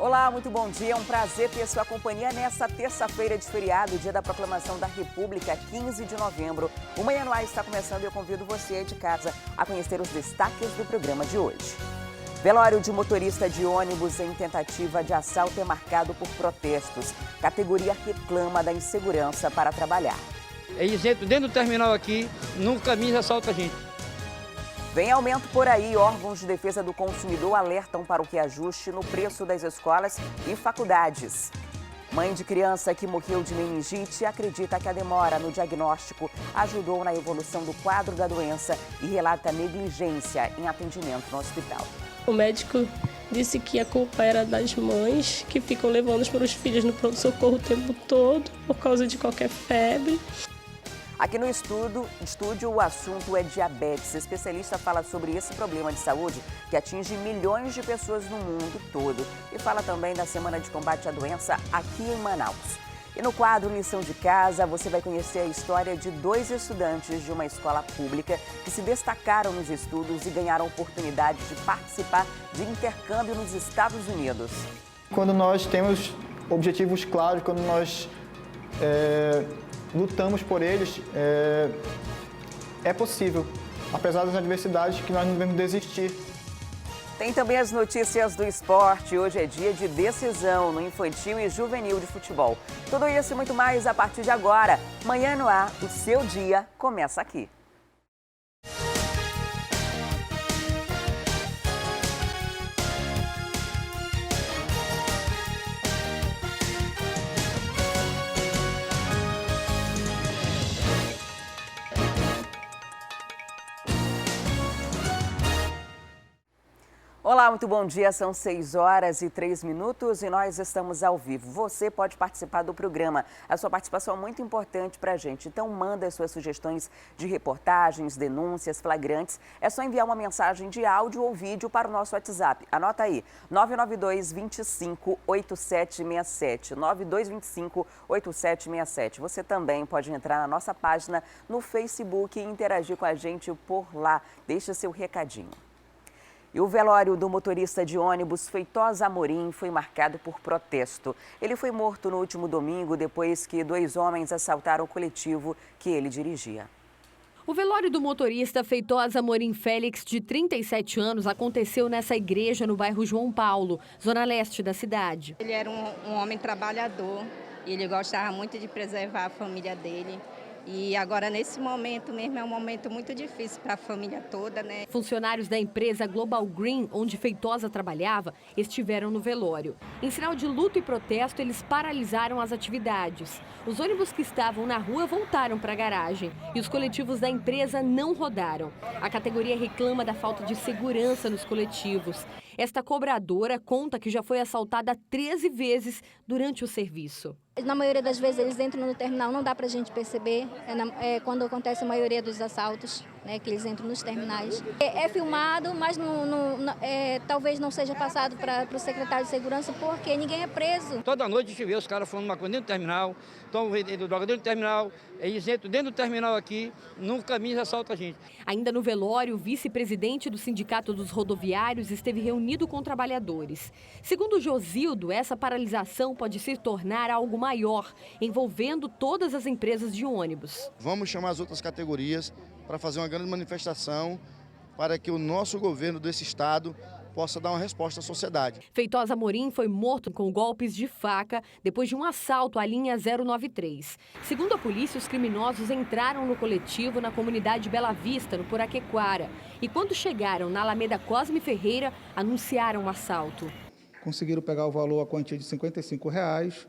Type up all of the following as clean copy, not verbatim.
Olá, muito bom dia. É um prazer ter sua companhia nesta terça-feira de feriado, dia da Proclamação da República, 15 de novembro. O Manhã no Ar está começando e eu convido você aí de casa a conhecer os destaques do programa de hoje. Velório de motorista de ônibus em tentativa de assalto é marcado por protestos. Categoria reclama da insegurança para trabalhar. É isento dentro do terminal aqui, no caminho já assalta a gente. Vem aumento por aí, órgãos de defesa do consumidor alertam para o reajuste no preço das escolas e faculdades. Mãe de criança que morreu de meningite acredita que a demora no diagnóstico ajudou na evolução do quadro da doença e relata negligência em atendimento no hospital. O médico disse que a culpa era das mães que ficam levando os filhos no pronto-socorro o tempo todo por causa de qualquer febre. Aqui no estúdio, o assunto é diabetes. O especialista fala sobre esse problema de saúde que atinge milhões de pessoas no mundo todo. E fala também da Semana de Combate à Doença aqui em Manaus. E no quadro Lição de Casa, você vai conhecer a história de 2 estudantes de uma escola pública que se destacaram nos estudos e ganharam oportunidade de participar de intercâmbio nos Estados Unidos. Quando nós temos objetivos claros, quando nós lutamos por eles, é possível, apesar das adversidades, que nós não devemos desistir. Tem também as notícias do esporte. Hoje é dia de decisão no infantil e juvenil de futebol. Tudo isso e muito mais a partir de agora. Manhã no Ar, o seu dia começa aqui. Olá, muito bom dia. São 6h03 e nós estamos ao vivo. Você pode participar do programa. A sua participação é muito importante para a gente. Então, manda as suas sugestões de reportagens, denúncias, flagrantes. É só enviar uma mensagem de áudio ou vídeo para o nosso WhatsApp. Anota aí, 992-25-8767. 9225-8767. Você também pode entrar na nossa página no Facebook e interagir com a gente por lá. Deixa seu recadinho. E o velório do motorista de ônibus Feitosa Amorim foi marcado por protesto. Ele foi morto no último domingo depois que 2 homens assaltaram o coletivo que ele dirigia. O velório do motorista Feitosa Amorim Félix, de 37 anos, aconteceu nessa igreja no bairro João Paulo, zona leste da cidade. Ele era um homem trabalhador e ele gostava muito de preservar a família dele. E agora, nesse momento mesmo, é um momento muito difícil para a família toda, né? Funcionários da empresa Global Green, onde Feitosa trabalhava, estiveram no velório. Em sinal de luto e protesto, eles paralisaram as atividades. Os ônibus que estavam na rua voltaram para a garagem e os coletivos da empresa não rodaram. A categoria reclama da falta de segurança nos coletivos. Esta cobradora conta que já foi assaltada 13 vezes durante o serviço. Na maioria das vezes eles entram no terminal, não dá para a gente perceber, quando acontece a maioria dos assaltos, né, que eles entram nos terminais. É filmado, mas talvez não seja passado para o secretário de segurança, porque ninguém é preso. Toda noite a gente vê os caras falando uma coisa dentro do terminal, estão vendendo droga dentro do terminal, eles entram dentro do terminal aqui, no caminho já assalta a gente. Ainda no velório, o vice-presidente do Sindicato dos Rodoviários esteve reunido com trabalhadores. Segundo Josildo, essa paralisação pode se tornar algo maior, envolvendo todas as empresas de ônibus. Vamos chamar as outras categorias para fazer uma grande manifestação para que o nosso governo desse estado possa dar uma resposta à sociedade. Feitosa Amorim foi morto com golpes de faca depois de um assalto à linha 093. Segundo a polícia, os criminosos entraram no coletivo na comunidade Bela Vista, no Poraquequara. E quando chegaram na Alameda Cosme Ferreira, anunciaram o assalto. Conseguiram pegar o valor, a quantia de R$55,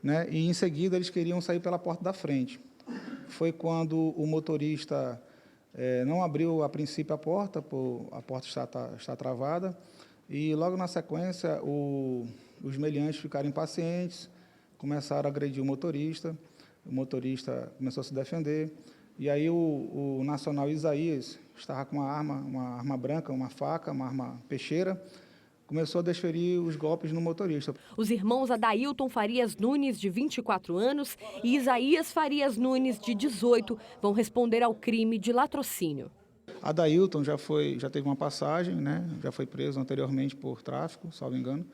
né? E em seguida eles queriam sair pela porta da frente. Foi quando o motorista não abriu a princípio a porta está travada, e logo na sequência os meliantes ficaram impacientes, começaram a agredir o motorista começou a se defender, e aí o nacional Isaías estava com uma arma branca, uma faca, uma arma peixeira, começou a desferir os golpes no motorista. Os irmãos Adailton Farias Nunes, de 24 anos, e Isaías Farias Nunes, de 18, vão responder ao crime de latrocínio. Adailton já teve uma passagem, né? Já foi preso anteriormente por tráfico, salvo engano.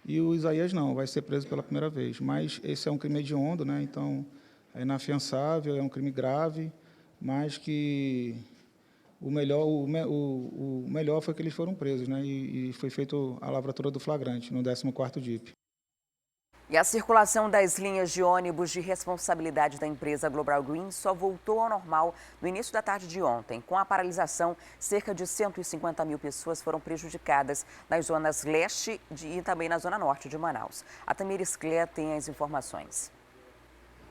e o Isaías não, vai ser preso pela primeira vez. Mas esse é um crime hediondo, né? Então é inafiançável, é um crime grave, mas que o melhor foi que eles foram presos, né? E foi feita a lavratura do flagrante no 14º DIP. E a circulação das linhas de ônibus de responsabilidade da empresa Global Green só voltou ao normal no início da tarde de ontem. Com a paralisação, cerca de 150 mil pessoas foram prejudicadas nas zonas leste e também na zona norte de Manaus. A Tamires Clé tem as informações.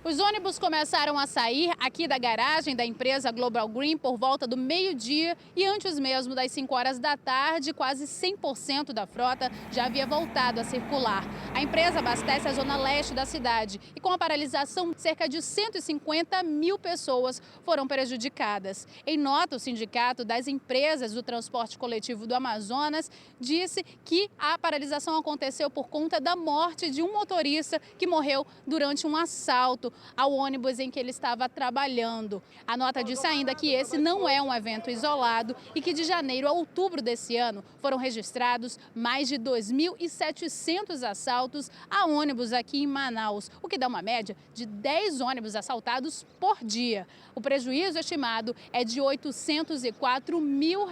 Os ônibus começaram a sair aqui da garagem da empresa Global Green por volta do meio-dia e antes mesmo das 5 horas da tarde, quase 100% da frota já havia voltado a circular. A empresa abastece a zona leste da cidade e com a paralisação, cerca de 150 mil pessoas foram prejudicadas. Em nota, o Sindicato das Empresas do Transporte Coletivo do Amazonas disse que a paralisação aconteceu por conta da morte de um motorista que morreu durante um assalto ao ônibus em que ele estava trabalhando. A nota disse ainda que esse não é um evento isolado e que de janeiro a outubro desse ano foram registrados mais de 2.700 assaltos a ônibus aqui em Manaus, o que dá uma média de 10 ônibus assaltados por dia. O prejuízo estimado é de R$ 804 mil,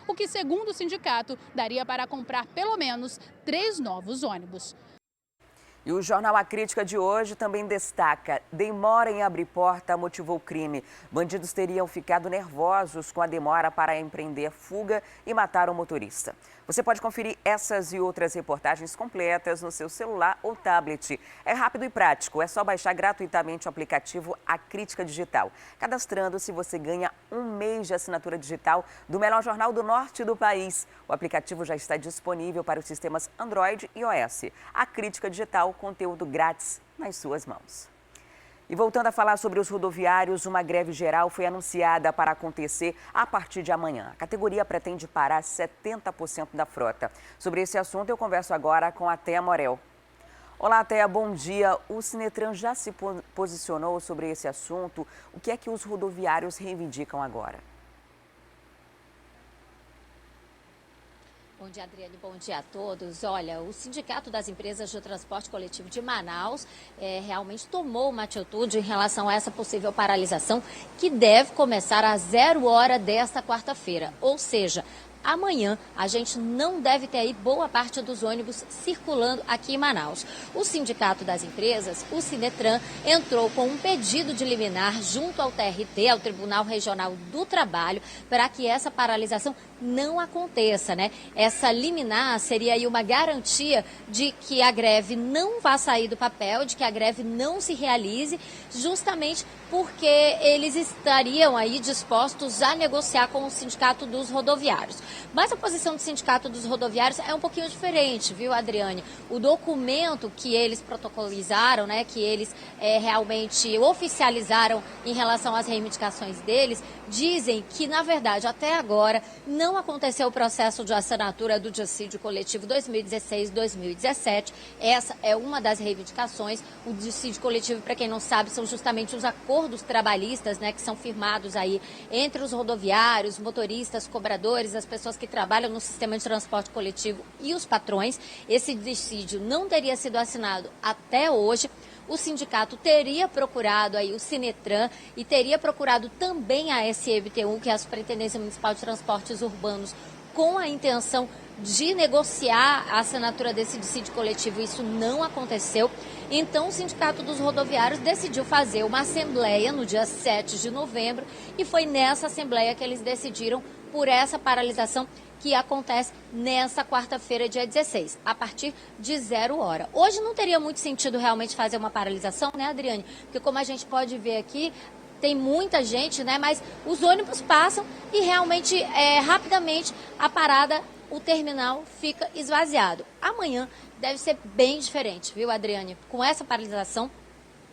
o que, segundo o sindicato, daria para comprar pelo menos 3 novos ônibus. E o jornal A Crítica de hoje também destaca: demora em abrir porta motivou crime. Bandidos teriam ficado nervosos com a demora para empreender fuga e matar o motorista. Você pode conferir essas e outras reportagens completas no seu celular ou tablet. É rápido e prático, é só baixar gratuitamente o aplicativo A Crítica Digital. Cadastrando-se, você ganha 1 mês de assinatura digital do melhor jornal do norte do país. O aplicativo já está disponível para os sistemas Android e iOS. A Crítica Digital, conteúdo grátis nas suas mãos. E voltando a falar sobre os rodoviários, uma greve geral foi anunciada para acontecer a partir de amanhã. A categoria pretende parar 70% da frota. Sobre esse assunto, eu converso agora com a Thea Morel. Olá, Thea, bom dia. O Sinetran já se posicionou sobre esse assunto. O que é que os rodoviários reivindicam agora? Bom dia, Adriane. Bom dia a todos. Olha, o Sindicato das Empresas de Transporte Coletivo de Manaus realmente tomou uma atitude em relação a essa possível paralisação que deve começar às 0 hora desta quarta-feira. Ou seja, amanhã a gente não deve ter aí boa parte dos ônibus circulando aqui em Manaus. O Sindicato das Empresas, o Sinetran, entrou com um pedido de liminar junto ao TRT, ao Tribunal Regional do Trabalho, para que essa paralisação não aconteça, né? Essa liminar seria aí uma garantia de que a greve não vá sair do papel, de que a greve não se realize, justamente porque eles estariam aí dispostos a negociar com o Sindicato dos Rodoviários. Mas a posição do Sindicato dos Rodoviários é um pouquinho diferente, viu, Adriane? O documento que eles protocolizaram, né, que eles realmente oficializaram em relação às reivindicações deles, dizem que, na verdade, até agora não aconteceu o processo de assinatura do dissídio coletivo 2016-2017. Essa é uma das reivindicações. O dissídio coletivo, para quem não sabe, são justamente os acordos trabalhistas, né, que são firmados aí entre os rodoviários, motoristas, cobradores, as pessoas que trabalham no sistema de transporte coletivo e os patrões. Esse dissídio não teria sido assinado até hoje. O sindicato teria procurado aí o Sinetran e teria procurado também a SMTU, que é a Superintendência Municipal de Transportes Urbanos, com a intenção de negociar a assinatura desse dissídio coletivo. Isso não aconteceu. Então, o Sindicato dos Rodoviários decidiu fazer uma assembleia no dia 7 de novembro e foi nessa assembleia que eles decidiram por essa paralisação que acontece nessa quarta-feira, dia 16, a partir de 0 hora. Hoje não teria muito sentido realmente fazer uma paralisação, né, Adriane? Porque como a gente pode ver aqui, tem muita gente, né? Mas os ônibus passam e realmente, rapidamente, a parada, o terminal fica esvaziado. Amanhã deve ser bem diferente, viu, Adriane? Com essa paralisação,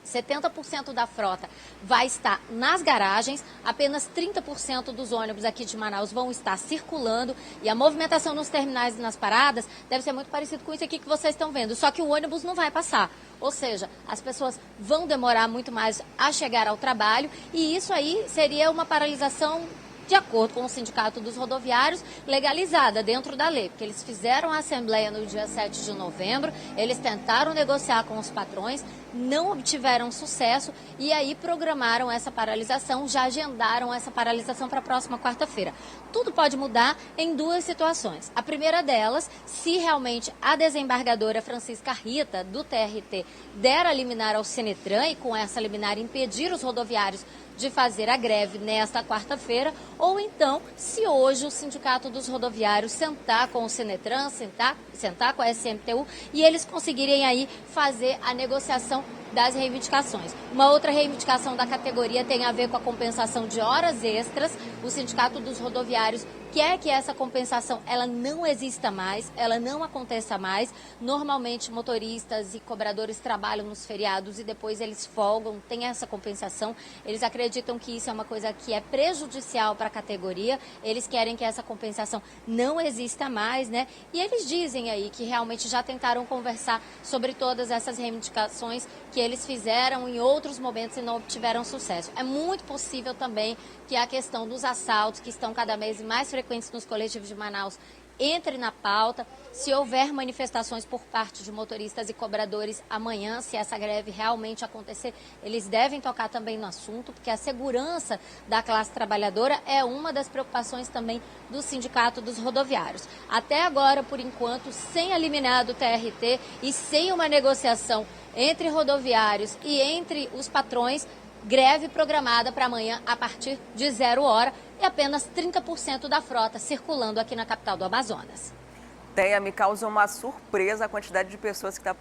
70% da frota vai estar nas garagens, apenas 30% dos ônibus aqui de Manaus vão estar circulando e a movimentação nos terminais e nas paradas deve ser muito parecido com isso aqui que vocês estão vendo, só que o ônibus não vai passar. Ou seja, as pessoas vão demorar muito mais a chegar ao trabalho e isso aí seria uma paralisação de acordo com o Sindicato dos Rodoviários, legalizada dentro da lei, porque eles fizeram a assembleia no dia 7 de novembro, eles tentaram negociar com os patrões, não obtiveram sucesso e aí programaram essa paralisação, já agendaram essa paralisação para a próxima quarta-feira. Tudo pode mudar em duas situações. A primeira delas, se realmente a desembargadora Francisca Rita, do TRT, der a liminar ao Senetran e com essa liminar impedir os rodoviários de fazer a greve nesta quarta-feira, ou então, se hoje o Sindicato dos Rodoviários sentar com o Senetran, sentar com a SMTU e eles conseguirem aí fazer a negociação das reivindicações. Uma outra reivindicação da categoria tem a ver com a compensação de horas extras. O Sindicato dos Rodoviários quer que essa compensação ela não exista mais, ela não aconteça mais. Normalmente motoristas e cobradores trabalham nos feriados e depois eles folgam, tem essa compensação. Eles acreditam que isso é uma coisa que é prejudicial para a categoria, eles querem que essa compensação não exista mais, né? E eles dizem aí que realmente já tentaram conversar sobre todas essas reivindicações que eles fizeram em outros momentos e não obtiveram sucesso. É muito possível também que a questão dos assaltos, que estão cada vez mais frequentes nos coletivos de Manaus, entre na pauta. Se houver manifestações por parte de motoristas e cobradores amanhã, se essa greve realmente acontecer, eles devem tocar também no assunto, porque a segurança da classe trabalhadora é uma das preocupações também do Sindicato dos Rodoviários. Até agora, por enquanto, sem a liminar do TRT e sem uma negociação entre rodoviários e entre os patrões, greve programada para amanhã a partir de 0 hora e apenas 30% da frota circulando aqui na capital do Amazonas. Teia, me causa uma surpresa a quantidade de pessoas que está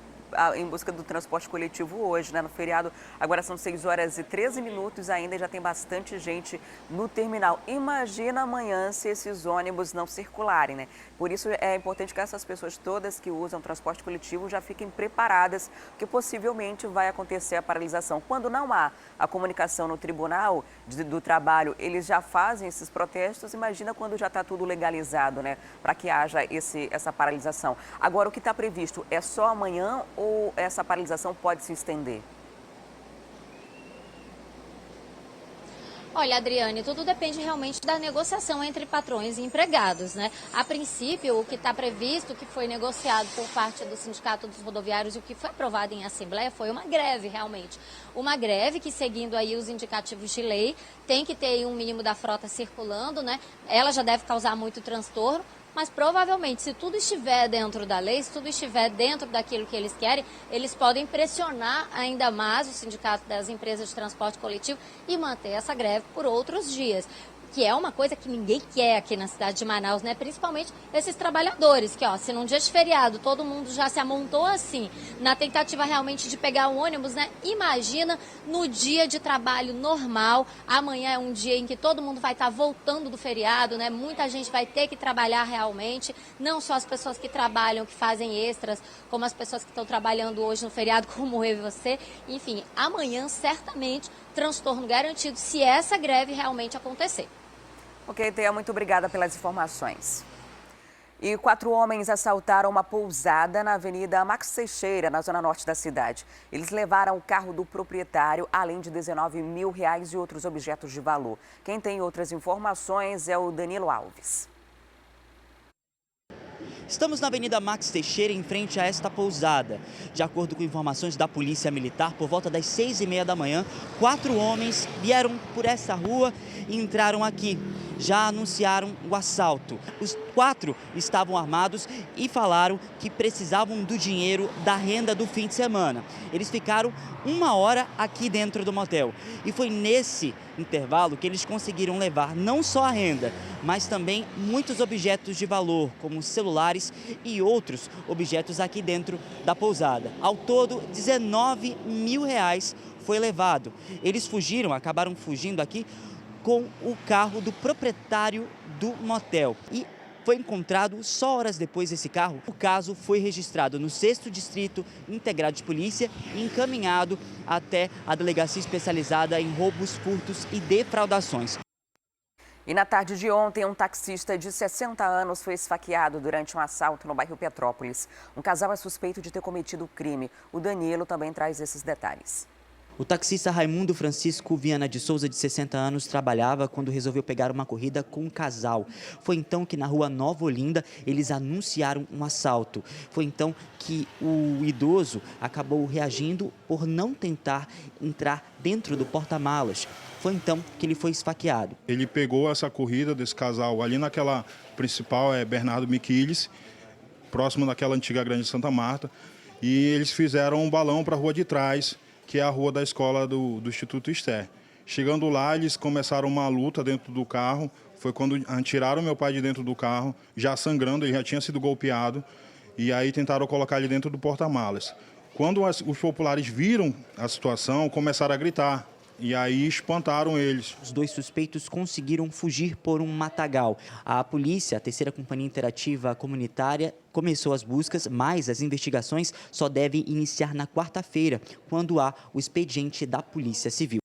em busca do transporte coletivo hoje, né? No feriado, agora são 6 horas e 13 minutos ainda e já tem bastante gente no terminal. Imagina amanhã se esses ônibus não circularem, né? Por isso é importante que essas pessoas todas que usam transporte coletivo já fiquem preparadas, porque possivelmente vai acontecer a paralisação. Quando não há a comunicação no Tribunal do Trabalho, eles já fazem esses protestos. Imagina quando já está tudo legalizado, né? Para que haja essa paralisação. Agora, o que está previsto é só amanhã ou essa paralisação pode se estender? Olha, Adriane, tudo depende realmente da negociação entre patrões e empregados, né? A princípio, o que está previsto, que foi negociado por parte do Sindicato dos Rodoviários e o que foi aprovado em Assembleia foi uma greve, realmente. Uma greve que, seguindo aí os indicativos de lei, tem que ter um mínimo da frota circulando, né? Ela já deve causar muito transtorno. Mas provavelmente, se tudo estiver dentro da lei, se tudo estiver dentro daquilo que eles querem, eles podem pressionar ainda mais o Sindicato das Empresas de Transporte Coletivo e manter essa greve por outros dias. Que é uma coisa que ninguém quer aqui na cidade de Manaus, né? Principalmente esses trabalhadores, que ó, se num dia de feriado todo mundo já se amontou assim, na tentativa realmente de pegar um ônibus, né? Imagina no dia de trabalho normal, amanhã é um dia em que todo mundo vai estar voltando do feriado, né? Muita gente vai ter que trabalhar realmente, não só as pessoas que trabalham, que fazem extras, como as pessoas que estão trabalhando hoje no feriado, como eu e você. Enfim, amanhã certamente transtorno garantido se essa greve realmente acontecer. Ok, Teia, muito obrigada pelas informações. E 4 homens assaltaram uma pousada na Avenida Max Teixeira, na zona norte da cidade. Eles levaram o carro do proprietário, além de R$19 mil e outros objetos de valor. Quem tem outras informações é o Danilo Alves. Estamos na Avenida Max Teixeira, em frente a esta pousada. De acordo com informações da Polícia Militar, por volta das 6h30 da manhã, 4 homens vieram por essa rua e entraram aqui. Já anunciaram o assalto. Os 4 estavam armados e falaram que precisavam do dinheiro da renda do fim de semana. Eles ficaram 1 hora aqui dentro do motel. E foi nesse intervalo que eles conseguiram levar não só a renda, mas também muitos objetos de valor, como celulares e outros objetos aqui dentro da pousada. Ao todo, R$19 mil foi levado. Eles acabaram fugindo aqui com o carro do proprietário do motel. E foi encontrado só horas depois esse carro. O caso foi registrado no 6º Distrito Integrado de Polícia e encaminhado até a delegacia especializada em roubos, furtos e defraudações. E na tarde de ontem, um taxista de 60 anos foi esfaqueado durante um assalto no bairro Petrópolis. Um casal é suspeito de ter cometido o crime. O Danilo também traz esses detalhes. O taxista Raimundo Francisco Viana de Souza, de 60 anos, trabalhava quando resolveu pegar uma corrida com um casal. Foi então que na rua Nova Olinda eles anunciaram um assalto. Foi então que o idoso acabou reagindo por não tentar entrar dentro do porta-malas. Foi então que ele foi esfaqueado. Ele pegou essa corrida desse casal ali naquela principal, Bernardo Miquiles, próximo daquela antiga Grande Santa Marta, e eles fizeram um balão para a rua de trás, que é a rua da escola do Instituto Esther. Chegando lá, eles começaram uma luta dentro do carro. Foi quando tiraram meu pai de dentro do carro, já sangrando, ele já tinha sido golpeado, e aí tentaram colocar ele dentro do porta-malas. Quando os populares viram a situação, começaram a gritar, e aí espantaram eles. Os dois suspeitos conseguiram fugir por um matagal. A polícia, a terceira companhia interativa comunitária, começou as buscas, mas as investigações só devem iniciar na quarta-feira, quando há o expediente da Polícia Civil.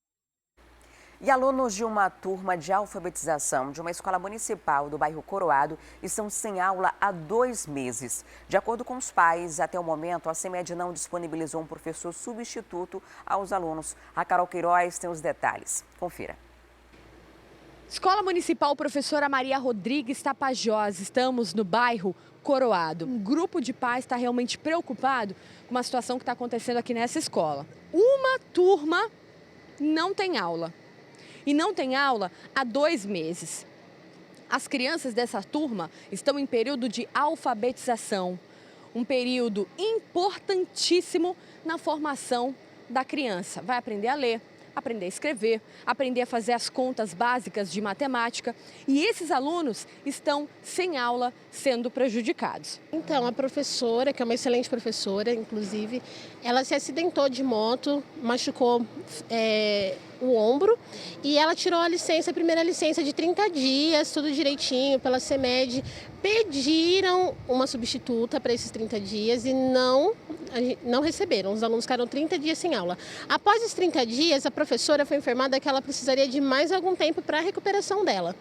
E alunos de uma turma de alfabetização de uma escola municipal do bairro Coroado estão sem aula há 2 meses. De acordo com os pais, até o momento, a CEMED não disponibilizou um professor substituto aos alunos. A Carol Queiroz tem os detalhes. Confira. Escola Municipal Professora Maria Rodrigues Tapajós. Estamos no bairro Coroado. Um grupo de pais está realmente preocupado com uma situação que está acontecendo aqui nessa escola. Uma turma não tem aula. E não tem aula há 2 meses. As crianças dessa turma estão em período de alfabetização, um período importantíssimo na formação da criança. Vai aprender a ler, aprender a escrever, aprender a fazer as contas básicas de matemática. E esses alunos estão sem aula, sendo prejudicados. Então, a professora, que é uma excelente professora, inclusive, ela se acidentou de moto, machucou o ombro e ela tirou a primeira licença de 30 dias, tudo direitinho, pela CEMED. Pediram uma substituta para esses 30 dias e não receberam. Os alunos ficaram 30 dias sem aula. Após esses 30 dias, a professora foi informada que ela precisaria de mais algum tempo para a recuperação dela.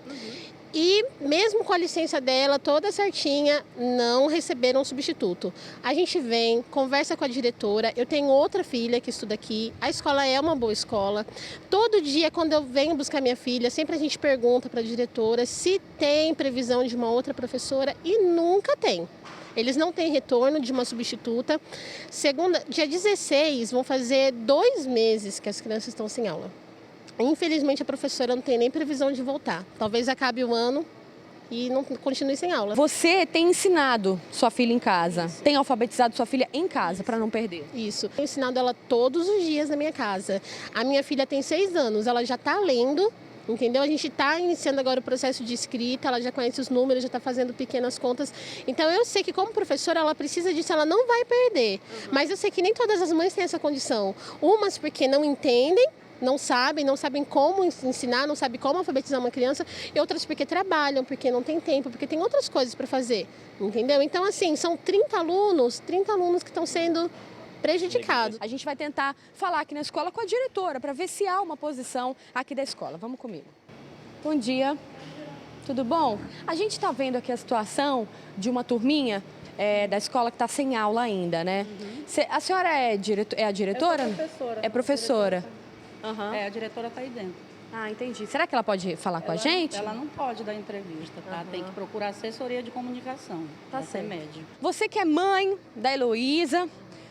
E mesmo com a licença dela toda certinha, não receberam um substituto. A gente vem, conversa com a diretora, eu tenho outra filha que estuda aqui, a escola é uma boa escola. Todo dia, quando eu venho buscar minha filha, sempre a gente pergunta para a diretora se tem previsão de uma outra professora e nunca tem. Eles não têm retorno de uma substituta. Dia 16, vão fazer 2 meses que as crianças estão sem aula. Infelizmente, a professora não tem nem previsão de voltar. Talvez acabe o ano e não continue sem aula. Você tem ensinado sua filha em casa? Isso. Tem alfabetizado sua filha em casa para não perder? Isso. Tenho ensinado ela todos os dias na minha casa. A minha filha tem 6 anos, ela já está lendo. Entendeu? A gente está iniciando agora o processo de escrita, ela já conhece os números, já está fazendo pequenas contas. Então, eu sei que como professora, ela precisa disso, ela não vai perder. Mas eu sei que nem todas as mães têm essa condição. Umas porque não entendem, não sabem como ensinar, não sabem como alfabetizar uma criança, e outras porque trabalham, porque não tem tempo, porque tem outras coisas para fazer, entendeu? Então, assim, são 30 alunos que estão sendo prejudicados. A gente vai tentar falar aqui na escola com a diretora para ver se há uma posição aqui da escola. Vamos comigo. Bom dia, tudo bom? A gente está vendo aqui a situação de uma turminha da escola que está sem aula ainda, né? A senhora é a diretora? Eu sou professora. É professora. Uhum. A diretora está aí dentro. Ah, entendi. Será que ela pode falar com a gente? Ela não pode dar entrevista, tá? Tem que procurar assessoria de comunicação. Tá certo. Você que é mãe da Heloísa,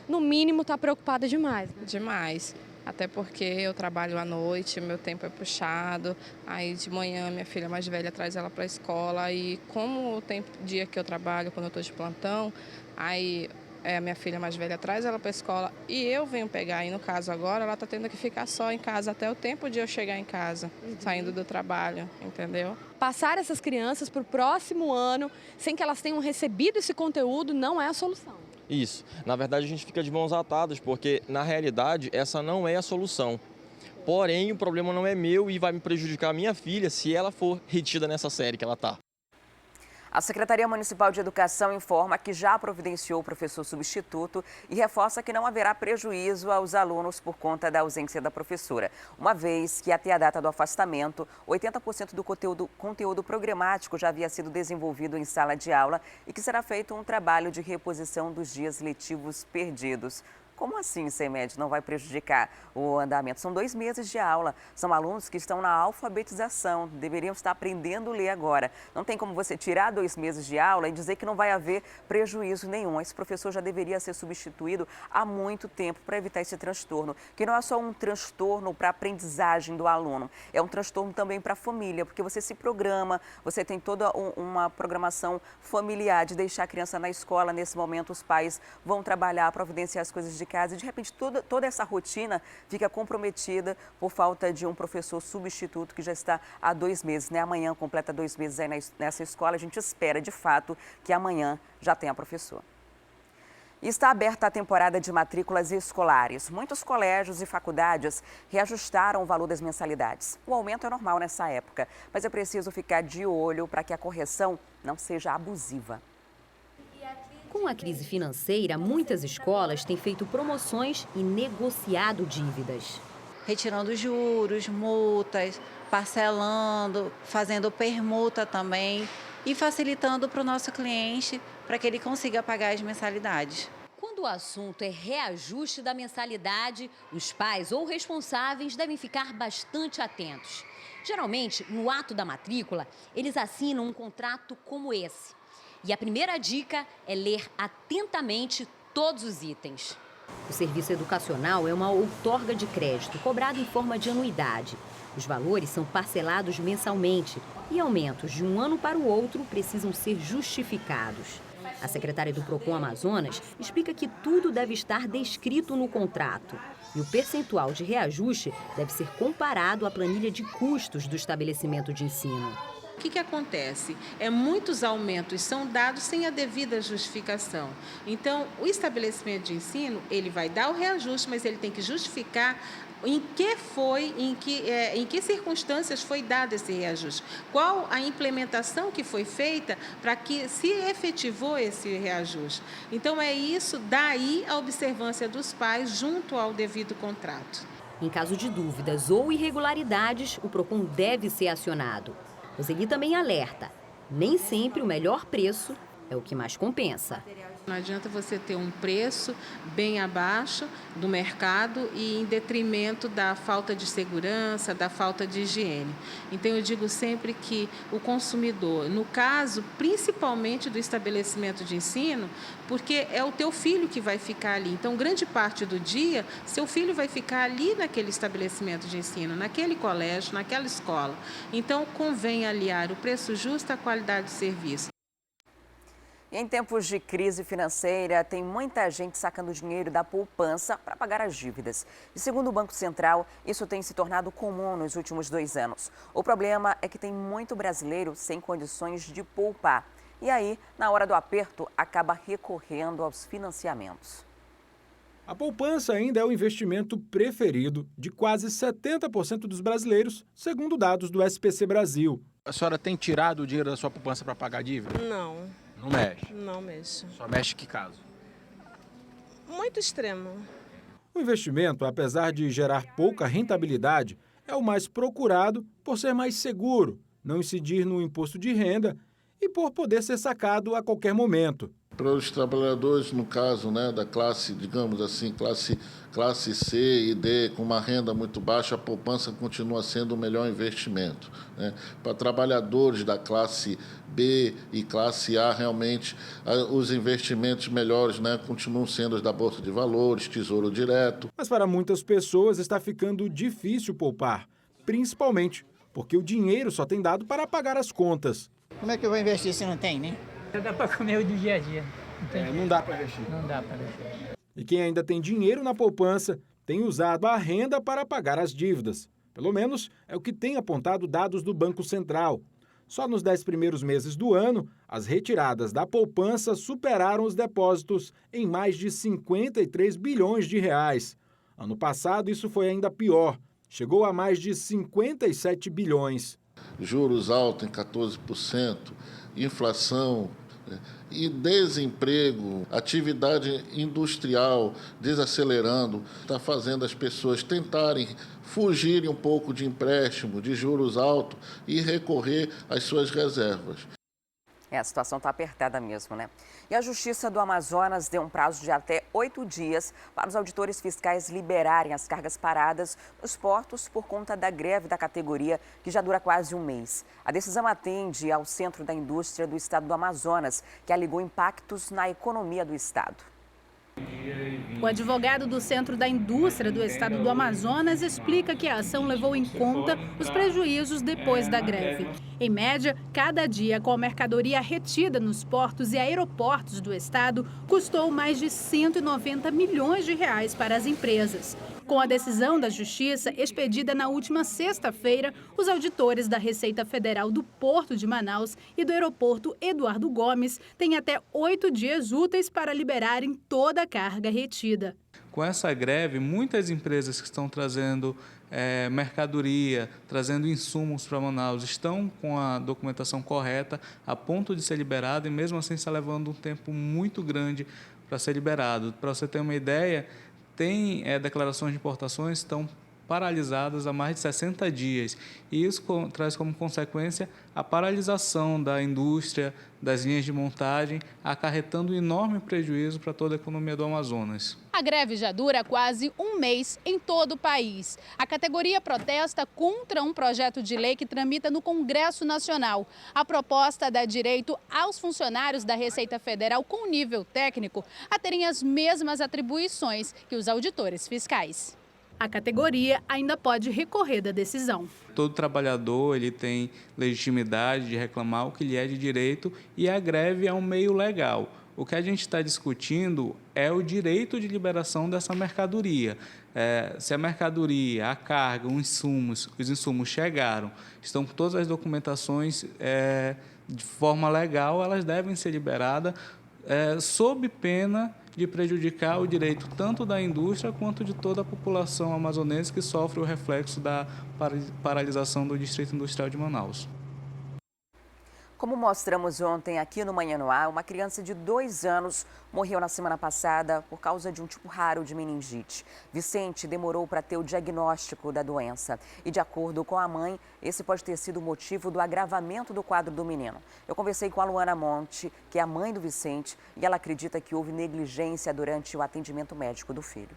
no mínimo está preocupada demais. Demais. Até porque eu trabalho à noite, meu tempo é puxado. Aí de manhã minha filha mais velha traz ela para a escola. E como o dia que eu trabalho, quando eu estou de plantão, aí a minha filha mais velha traz ela para a escola e eu venho pegar. E no caso agora, ela está tendo que ficar só em casa até o tempo de eu chegar em casa, saindo do trabalho, entendeu? Passar essas crianças para o próximo ano sem que elas tenham recebido esse conteúdo não é a solução. Isso. Na verdade, a gente fica de mãos atadas, porque, na realidade, essa não é a solução. Porém, o problema não é meu e vai me prejudicar a minha filha se ela for retida nessa série que ela está. A Secretaria Municipal de Educação informa que já providenciou o professor substituto e reforça que não haverá prejuízo aos alunos por conta da ausência da professora, uma vez que até a data do afastamento, 80% do conteúdo programático já havia sido desenvolvido em sala de aula e que será feito um trabalho de reposição dos dias letivos perdidos. Como assim, CEMED, não vai prejudicar o andamento? São 2 meses de aula. São alunos que estão na alfabetização, deveriam estar aprendendo a ler agora. Não tem como você tirar 2 meses de aula e dizer que não vai haver prejuízo nenhum. Esse professor já deveria ser substituído há muito tempo para evitar esse transtorno, que não é só um transtorno para a aprendizagem do aluno, é um transtorno também para a família, porque você se programa, você tem toda uma programação familiar de deixar a criança na escola. Nesse momento, os pais vão trabalhar, providenciar as coisas de casa e, de repente, toda essa rotina fica comprometida por falta de um professor substituto que já está há 2 meses, né? Amanhã completa 2 meses aí nessa escola. A gente espera, de fato, que amanhã já tenha professor. E está aberta a temporada de matrículas escolares. Muitos colégios e faculdades reajustaram o valor das mensalidades. O aumento é normal nessa época, mas é preciso ficar de olho para que a correção não seja abusiva. Com a crise financeira, muitas escolas têm feito promoções e negociado dívidas. Retirando juros, multas, parcelando, fazendo permuta também e facilitando para o nosso cliente para que ele consiga pagar as mensalidades. Quando o assunto é reajuste da mensalidade, os pais ou responsáveis devem ficar bastante atentos. Geralmente, no ato da matrícula, eles assinam um contrato como esse. E a primeira dica é ler atentamente todos os itens. O serviço educacional é uma outorga de crédito cobrada em forma de anuidade. Os valores são parcelados mensalmente e aumentos de um ano para o outro precisam ser justificados. A secretária do Procon Amazonas explica que tudo deve estar descrito no contrato. E o percentual de reajuste deve ser comparado à planilha de custos do estabelecimento de ensino. O que acontece? Muitos aumentos são dados sem a devida justificação. Então, o estabelecimento de ensino, ele vai dar o reajuste, mas ele tem que justificar em que circunstâncias foi dado esse reajuste. Qual a implementação que foi feita para que se efetivou esse reajuste. Então, é isso, daí a observância dos pais junto ao devido contrato. Em caso de dúvidas ou irregularidades, o Procon deve ser acionado. Roseli também alerta, nem sempre o melhor preço é o que mais compensa. Não adianta você ter um preço bem abaixo do mercado e em detrimento da falta de segurança, da falta de higiene. Então, eu digo sempre que o consumidor, no caso, principalmente do estabelecimento de ensino, porque é o teu filho que vai ficar ali. Então, grande parte do dia, seu filho vai ficar ali naquele estabelecimento de ensino, naquele colégio, naquela escola. Então, convém aliar o preço justo à qualidade de serviço. E em tempos de crise financeira, tem muita gente sacando dinheiro da poupança para pagar as dívidas. E segundo o Banco Central, isso tem se tornado comum nos últimos 2 anos. O problema é que tem muito brasileiro sem condições de poupar. E aí, na hora do aperto, acaba recorrendo aos financiamentos. A poupança ainda é o investimento preferido de quase 70% dos brasileiros, segundo dados do SPC Brasil. A senhora tem tirado o dinheiro da sua poupança para pagar a dívida? Não. Não mexe? Não mexo. Só mexe que caso? Muito extremo. O investimento, apesar de gerar pouca rentabilidade, é o mais procurado por ser mais seguro, não incidir no imposto de renda e por poder ser sacado a qualquer momento. Para os trabalhadores, no caso, da classe, digamos assim, classe C e D, com uma renda muito baixa, a poupança continua sendo o melhor investimento. Para trabalhadores da classe B e classe A, realmente, os investimentos melhores continuam sendo os da Bolsa de Valores, Tesouro Direto. Mas para muitas pessoas está ficando difícil poupar, principalmente porque o dinheiro só tem dado para pagar as contas. Como é que eu vou investir se não tem, né? Dá para comer o do dia a dia. Não dá para investir. Não dá para investir. E quem ainda tem dinheiro na poupança tem usado a renda para pagar as dívidas. Pelo menos é o que tem apontado dados do Banco Central. Só nos 10 primeiros meses do ano, as retiradas da poupança superaram os depósitos em mais de 53 bilhões de reais. Ano passado, isso foi ainda pior. Chegou a mais de 57 bilhões. Juros altos em 14%, inflação e desemprego, atividade industrial desacelerando, está fazendo as pessoas tentarem fugirem um pouco de empréstimo, de juros altos e recorrer às suas reservas. A situação está apertada mesmo, né? E a Justiça do Amazonas deu um prazo de até 8 dias para os auditores fiscais liberarem as cargas paradas nos portos por conta da greve da categoria, que já dura quase um mês. A decisão atende ao Centro da Indústria do Estado do Amazonas, que alegou impactos na economia do estado. O advogado do Centro da Indústria do Estado do Amazonas explica que a ação levou em conta os prejuízos depois da greve. Em média, cada dia com a mercadoria retida nos portos e aeroportos do estado custou mais de 190 milhões de reais para as empresas. Com a decisão da Justiça, expedida na última sexta-feira, os auditores da Receita Federal do Porto de Manaus e do Aeroporto Eduardo Gomes têm até 8 dias úteis para liberarem toda a carga retida. Com essa greve, muitas empresas que estão trazendo mercadoria, trazendo insumos para Manaus, estão com a documentação correta, a ponto de ser liberado, e mesmo assim está levando um tempo muito grande para ser liberado. Para você ter uma ideia, tem declarações de importações que estão paralisadas há mais de 60 dias. E isso traz como consequência a paralisação da indústria, das linhas de montagem, acarretando um enorme prejuízo para toda a economia do Amazonas. A greve já dura quase um mês em todo o país. A categoria protesta contra um projeto de lei que tramita no Congresso Nacional. A proposta dá direito aos funcionários da Receita Federal com nível técnico a terem as mesmas atribuições que os auditores fiscais. A categoria ainda pode recorrer da decisão. Todo trabalhador ele tem legitimidade de reclamar o que lhe é de direito, e a greve é um meio legal. O que a gente está discutindo é o direito de liberação dessa mercadoria. Se a mercadoria, a carga, os insumos chegaram, estão com todas as documentações de forma legal, elas devem ser liberadas sob pena de prejudicar o direito tanto da indústria quanto de toda a população amazonense que sofre o reflexo da paralisação do Distrito Industrial de Manaus. Como mostramos ontem aqui no Manhã no Ar, uma criança de 2 anos morreu na semana passada por causa de um tipo raro de meningite. Vicente demorou para ter o diagnóstico da doença e, de acordo com a mãe, esse pode ter sido o motivo do agravamento do quadro do menino. Eu conversei com a Luana Monte, que é a mãe do Vicente, e ela acredita que houve negligência durante o atendimento médico do filho.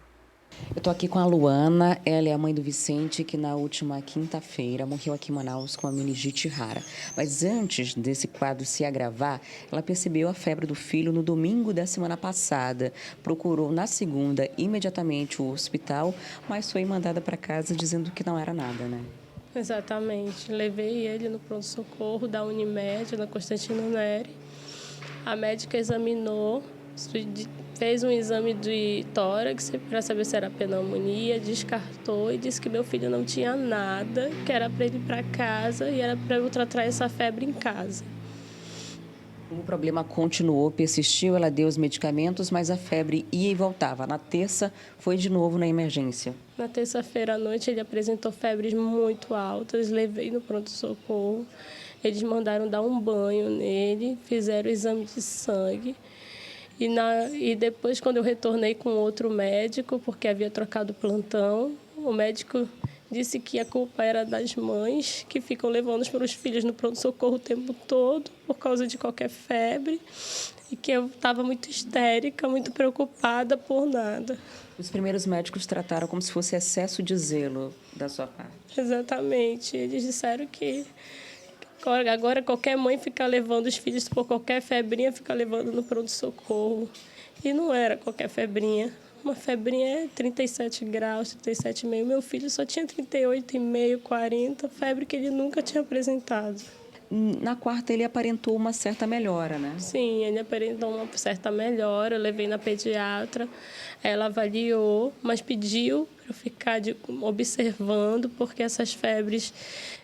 Eu estou aqui com a Luana, ela é a mãe do Vicente, que na última quinta-feira morreu aqui em Manaus com a meningite rara. Mas antes desse quadro se agravar, ela percebeu a febre do filho no domingo da semana passada. Procurou na segunda imediatamente o hospital, mas foi mandada para casa dizendo que não era nada, né? Exatamente. Levei ele no pronto-socorro da Unimed, na Constantino Neri. A médica examinou, fez um exame de tórax para saber se era pneumonia, descartou e disse que meu filho não tinha nada, que era para ele ir para casa e era para eu tratar essa febre em casa. O problema continuou, persistiu, ela deu os medicamentos, mas a febre ia e voltava. Na terça, foi de novo na emergência. Na terça-feira à noite, ele apresentou febres muito altas, levei no pronto-socorro. Eles mandaram dar um banho nele, fizeram o exame de sangue. E depois, quando eu retornei com outro médico, porque havia trocado o plantão, o médico disse que a culpa era das mães, que ficam levando os filhos no pronto-socorro o tempo todo, por causa de qualquer febre, e que eu estava muito histérica, muito preocupada por nada. Os primeiros médicos trataram como se fosse excesso de zelo da sua parte. Exatamente. Eles disseram que agora qualquer mãe fica levando os filhos por qualquer febrinha, fica levando no pronto-socorro. E não era qualquer febrinha. Uma febrinha é 37 graus, 37,5. Meu filho só tinha 38,5, 40, febre que ele nunca tinha apresentado. Na quarta, ele aparentou uma certa melhora, né? Sim, ele aparentou uma certa melhora. Eu levei na pediatra, ela avaliou, mas pediu para eu ficar observando, porque essas febres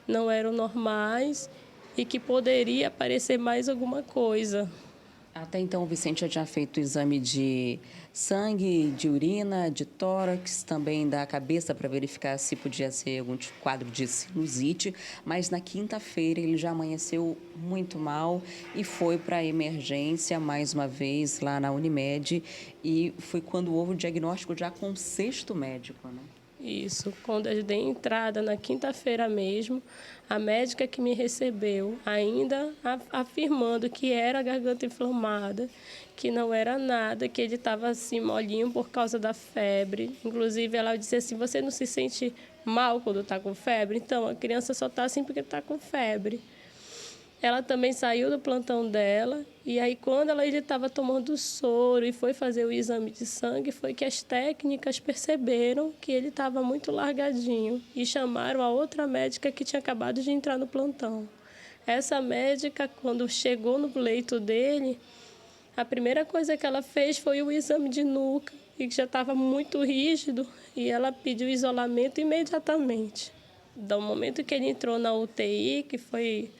não eram normais e que poderia aparecer mais alguma coisa. Até então, o Vicente já tinha feito o exame de sangue, de urina, de tórax, também da cabeça, para verificar se podia ser algum quadro de sinusite. Mas na quinta-feira ele já amanheceu muito mal e foi para a emergência mais uma vez lá na Unimed. E foi quando houve o diagnóstico já com o 6º médico, né? Isso, quando eu dei entrada na quinta-feira mesmo, a médica que me recebeu, ainda afirmando que era garganta inflamada, que não era nada, que ele estava assim molinho por causa da febre. Inclusive, ela disse assim, você não se sente mal quando está com febre? Então, a criança só está assim porque está com febre. Ela também saiu do plantão dela e aí quando ela estava tomando soro e foi fazer o exame de sangue, foi que as técnicas perceberam que ele estava muito largadinho e chamaram a outra médica que tinha acabado de entrar no plantão. Essa médica, quando chegou no leito dele, a primeira coisa que ela fez foi o exame de nuca e que já estava muito rígido e ela pediu isolamento imediatamente. Do momento que ele entrou na UTI, que foi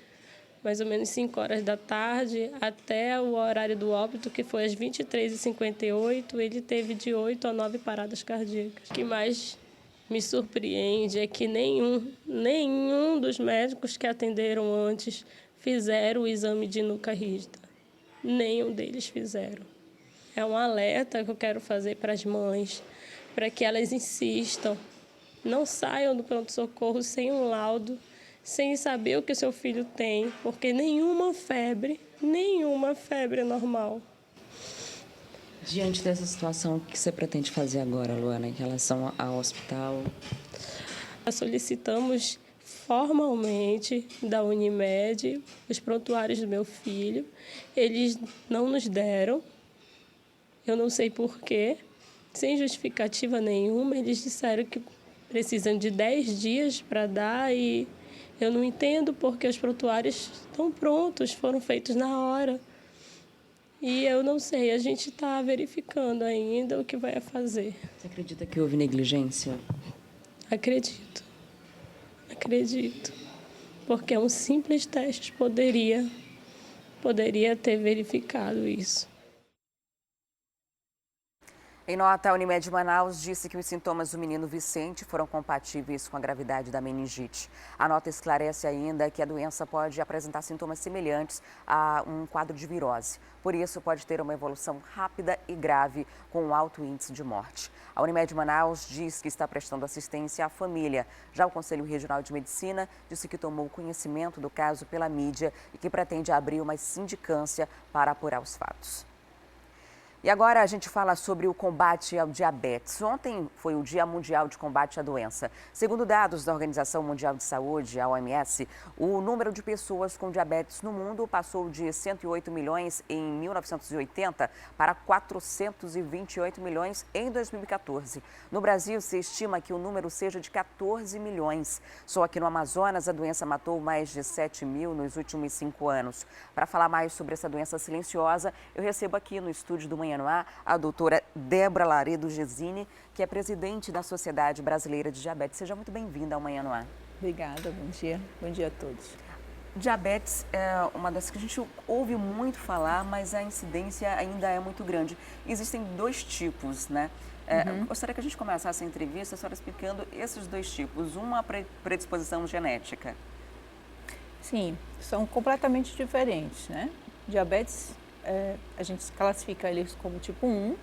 mais ou menos 5 horas da tarde, até o horário do óbito, que foi às 23h58, ele teve de 8 a 9 paradas cardíacas. O que mais me surpreende é que nenhum dos médicos que atenderam antes fizeram o exame de nuca rígida. Nenhum deles fizeram. É um alerta que eu quero fazer para as mães, para que elas insistam. Não saiam do pronto-socorro sem um laudo, sem saber o que seu filho tem, porque nenhuma febre é normal. Diante dessa situação, o que você pretende fazer agora, Luana, em relação ao hospital? Nós solicitamos formalmente da Unimed os prontuários do meu filho. Eles não nos deram, eu não sei porquê, sem justificativa nenhuma. Eles disseram que precisam de 10 dias para dar e eu não entendo porque os prontuários estão prontos, foram feitos na hora. E eu não sei, a gente está verificando ainda o que vai fazer. Você acredita que houve negligência? Acredito. Porque um simples teste poderia ter verificado isso. Em nota, a Unimed Manaus disse que os sintomas do menino Vicente foram compatíveis com a gravidade da meningite. A nota esclarece ainda que a doença pode apresentar sintomas semelhantes a um quadro de virose. Por isso, pode ter uma evolução rápida e grave, com um alto índice de morte. A Unimed Manaus diz que está prestando assistência à família. Já o Conselho Regional de Medicina disse que tomou conhecimento do caso pela mídia e que pretende abrir uma sindicância para apurar os fatos. E agora a gente fala sobre o combate ao diabetes. Ontem foi o Dia Mundial de Combate à Doença. Segundo dados da Organização Mundial de Saúde, a OMS, o número de pessoas com diabetes no mundo passou de 108 milhões em 1980 para 428 milhões em 2014. No Brasil, se estima que o número seja de 14 milhões. Só que no Amazonas, a doença matou mais de 7 mil nos últimos 5 anos. Para falar mais sobre essa doença silenciosa, eu recebo aqui no estúdio do Manhã no Ar a doutora Débora Laredo Gesine, que é presidente da Sociedade Brasileira de Diabetes. Seja muito bem-vinda ao Manhã no Ar. Obrigada, bom dia. Bom dia a todos. Diabetes é uma das que a gente ouve muito falar, mas a incidência ainda é muito grande. Existem 2 tipos, né? Gostaria que a gente começasse a entrevista, a senhora explicando esses 2 tipos. Uma predisposição genética. Sim, são completamente diferentes, né? Diabetes, a gente classifica eles como tipo 1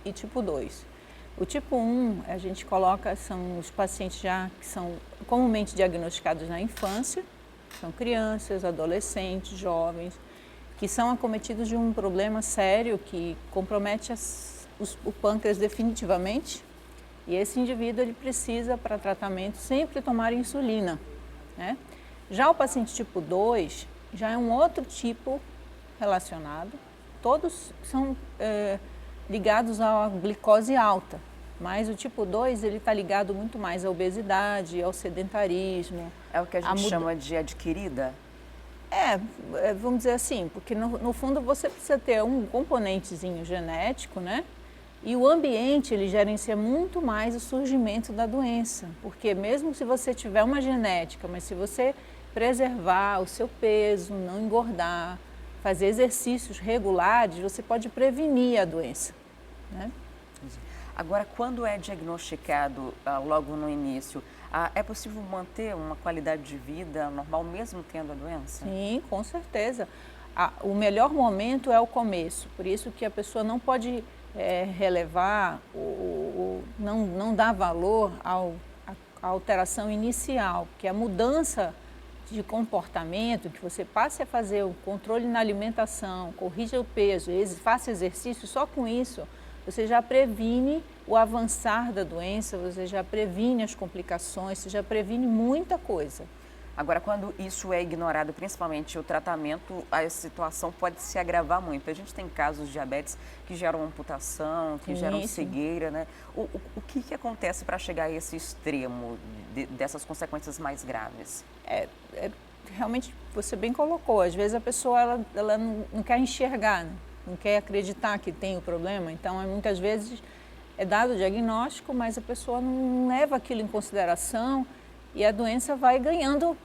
e tipo 2. O tipo 1, a gente coloca, são os pacientes já que são comumente diagnosticados na infância, são crianças, adolescentes, jovens, que são acometidos de um problema sério que compromete o pâncreas definitivamente, e esse indivíduo ele precisa, para tratamento, sempre tomar insulina, né? Já o paciente tipo 2, já é um outro tipo relacionado, todos são ligados à glicose alta, mas o tipo 2 ele está ligado muito mais à obesidade, ao sedentarismo. É o que a gente chama de adquirida? Vamos dizer assim, porque no fundo você precisa ter um componentezinho genético, né? E o ambiente ele gerencia muito mais o surgimento da doença, porque mesmo se você tiver uma genética, mas se você preservar o seu peso, não engordar, fazer exercícios regulares, você pode prevenir a doença, né? Agora, quando é diagnosticado logo no início, é possível manter uma qualidade de vida normal mesmo tendo a doença? Sim, com certeza. O melhor momento é o começo, por isso que a pessoa não pode relevar, não dá valor à alteração inicial, que é a mudança de comportamento, que você passe a fazer o controle na alimentação, corrija o peso, faça exercício, só com isso você já previne o avançar da doença, você já previne as complicações, você já previne muita coisa. Agora, quando isso é ignorado, principalmente o tratamento, a situação pode se agravar muito. A gente tem casos de diabetes que geram amputação, que geram cegueira, né? O que acontece para chegar a esse extremo dessas consequências mais graves? Realmente, você bem colocou, às vezes a pessoa ela não quer enxergar, né? Não quer acreditar que tem o problema, então muitas vezes é dado o diagnóstico, mas a pessoa não leva aquilo em consideração e a doença vai ganhando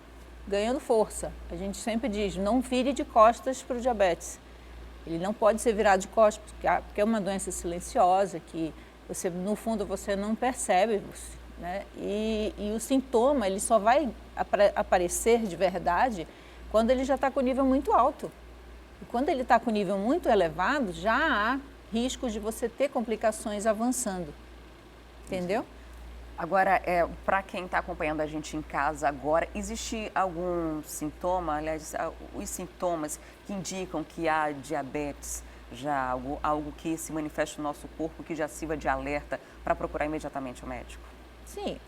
força. A gente sempre diz, não vire de costas para o diabetes. Ele não pode ser virado de costas, porque é uma doença silenciosa que você, no fundo, você não percebe, né? E o sintoma, ele só vai aparecer de verdade quando ele já está com nível muito alto. E quando ele está com nível muito elevado, já há riscos de você ter complicações avançando. Entendeu? Agora, para quem está acompanhando a gente em casa agora, existe algum sintoma, aliás, os sintomas que indicam que há diabetes, já algo que se manifesta no nosso corpo, que já sirva de alerta para procurar imediatamente o médico? Sim,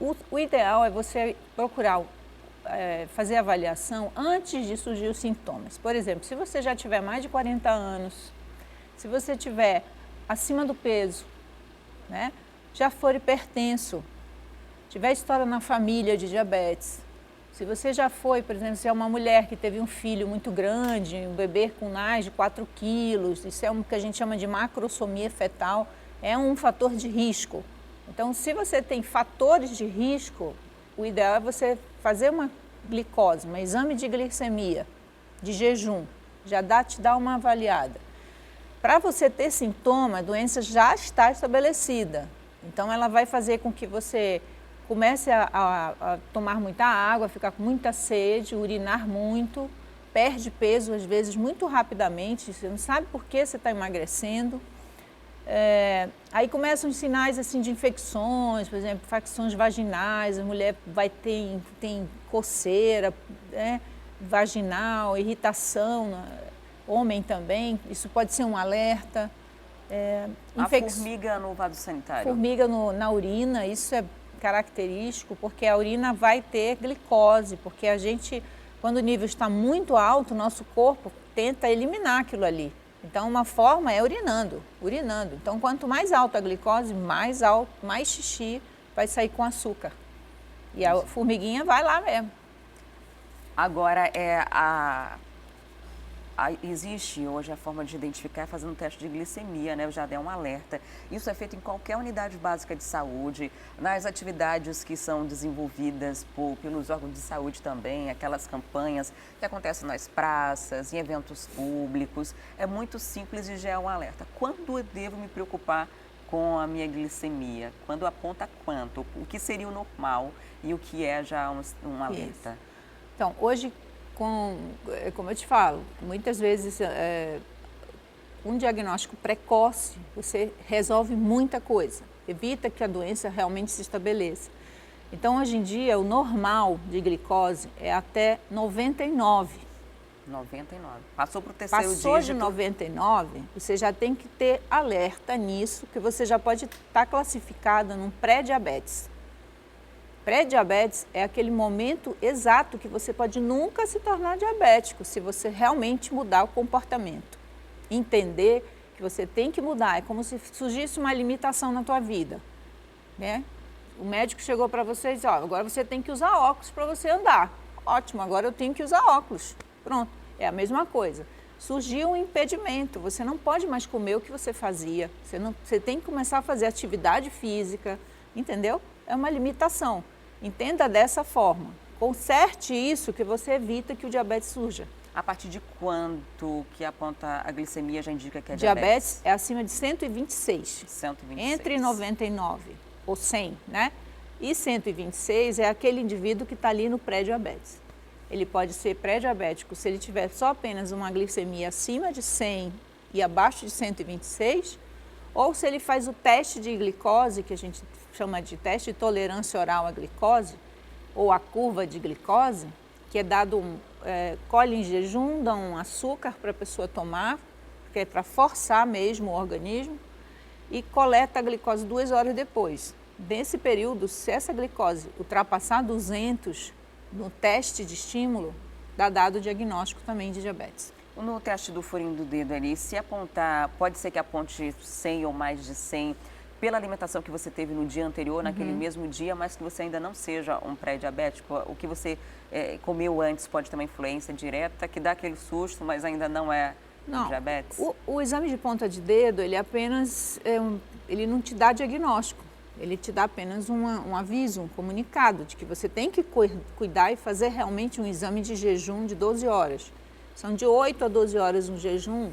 o ideal é você procurar fazer a avaliação antes de surgir os sintomas. Por exemplo, se você já tiver mais de 40 anos, se você tiver acima do peso, né? Já for hipertenso, tiver história na família de diabetes, se você já foi, por exemplo, se é uma mulher que teve um filho muito grande, um bebê com mais de 4 quilos, isso é o que a gente chama de macrosomia fetal, é um fator de risco. Então, se você tem fatores de risco, o ideal é você fazer uma glicose, um exame de glicemia, de jejum, te dá uma avaliada. Para você ter sintoma, a doença já está estabelecida. Então, ela vai fazer com que você comece a tomar muita água, ficar com muita sede, urinar muito, perde peso, às vezes, muito rapidamente, você não sabe por que você está emagrecendo. Aí começam os sinais assim, de infecções, por exemplo, infecções vaginais, a mulher tem coceira, né, vaginal, irritação, homem também, isso pode ser um alerta. A formiga no vaso sanitário? Formiga na urina, isso é característico, porque a urina vai ter glicose, porque a gente, quando o nível está muito alto, o nosso corpo tenta eliminar aquilo ali. Então, uma forma é urinando. Então, quanto mais alta a glicose, mais xixi vai sair com açúcar. E a formiguinha vai lá mesmo. Agora, existe hoje a forma de identificar fazendo um teste de glicemia, né? Eu já dei um alerta. Isso é feito em qualquer unidade básica de saúde, nas atividades que são desenvolvidas pelos órgãos de saúde também, aquelas campanhas que acontecem nas praças, em eventos públicos. É muito simples e já é um alerta. Quando eu devo me preocupar com a minha glicemia? Quando aponta quanto? O que seria o normal e o que é já um alerta? Isso. Então, hoje, como eu te falo, muitas vezes um diagnóstico precoce, você resolve muita coisa, evita que a doença realmente se estabeleça. Então, hoje em dia, o normal de glicose é até 99. 99. Passou para o terceiro dígito. Passou de 99, você já tem que ter alerta nisso, que você já pode estar classificado num pré-diabetes. Pré-diabetes é aquele momento exato que você pode nunca se tornar diabético, se você realmente mudar o comportamento. Entender que você tem que mudar, é como se surgisse uma limitação na tua vida, né? O médico chegou para você e disse, agora você tem que usar óculos para você andar. Ótimo, agora eu tenho que usar óculos. Pronto, é a mesma coisa. Surgiu um impedimento, você não pode mais comer o que você fazia, você tem que começar a fazer atividade física, entendeu? É uma limitação. Entenda dessa forma. Conserte isso que você evita que o diabetes surja. A partir de quanto que aponta a glicemia já indica que é diabetes? Diabetes É acima de 126. 126. Entre 99 ou 100, né? E 126 é aquele indivíduo que está ali no pré-diabetes. Ele pode ser pré-diabético se ele tiver só apenas uma glicemia acima de 100 e abaixo de 126, Ou se ele faz o teste de glicose, que a gente chama de teste de tolerância oral à glicose, ou a curva de glicose, que é dado, colhe em jejum, dá um açúcar para a pessoa tomar, que é para forçar mesmo o organismo, e coleta a glicose 2 horas depois. Nesse período, se essa glicose ultrapassar 200 no teste de estímulo, dá dado o diagnóstico também de diabetes. No teste do furinho do dedo ali, se apontar, pode ser que aponte 100 ou mais de 100 pela alimentação que você teve no dia anterior, naquele mesmo dia, mas que você ainda não seja um pré-diabético, o que você comeu antes pode ter uma influência direta, que dá aquele susto, mas ainda não é diabetes? O exame de ponta de dedo, ele apenas, ele não te dá diagnóstico, ele te dá apenas um aviso, um comunicado de que você tem que cuidar e fazer realmente um exame de jejum de 12 horas. São de 8 a 12 horas um jejum.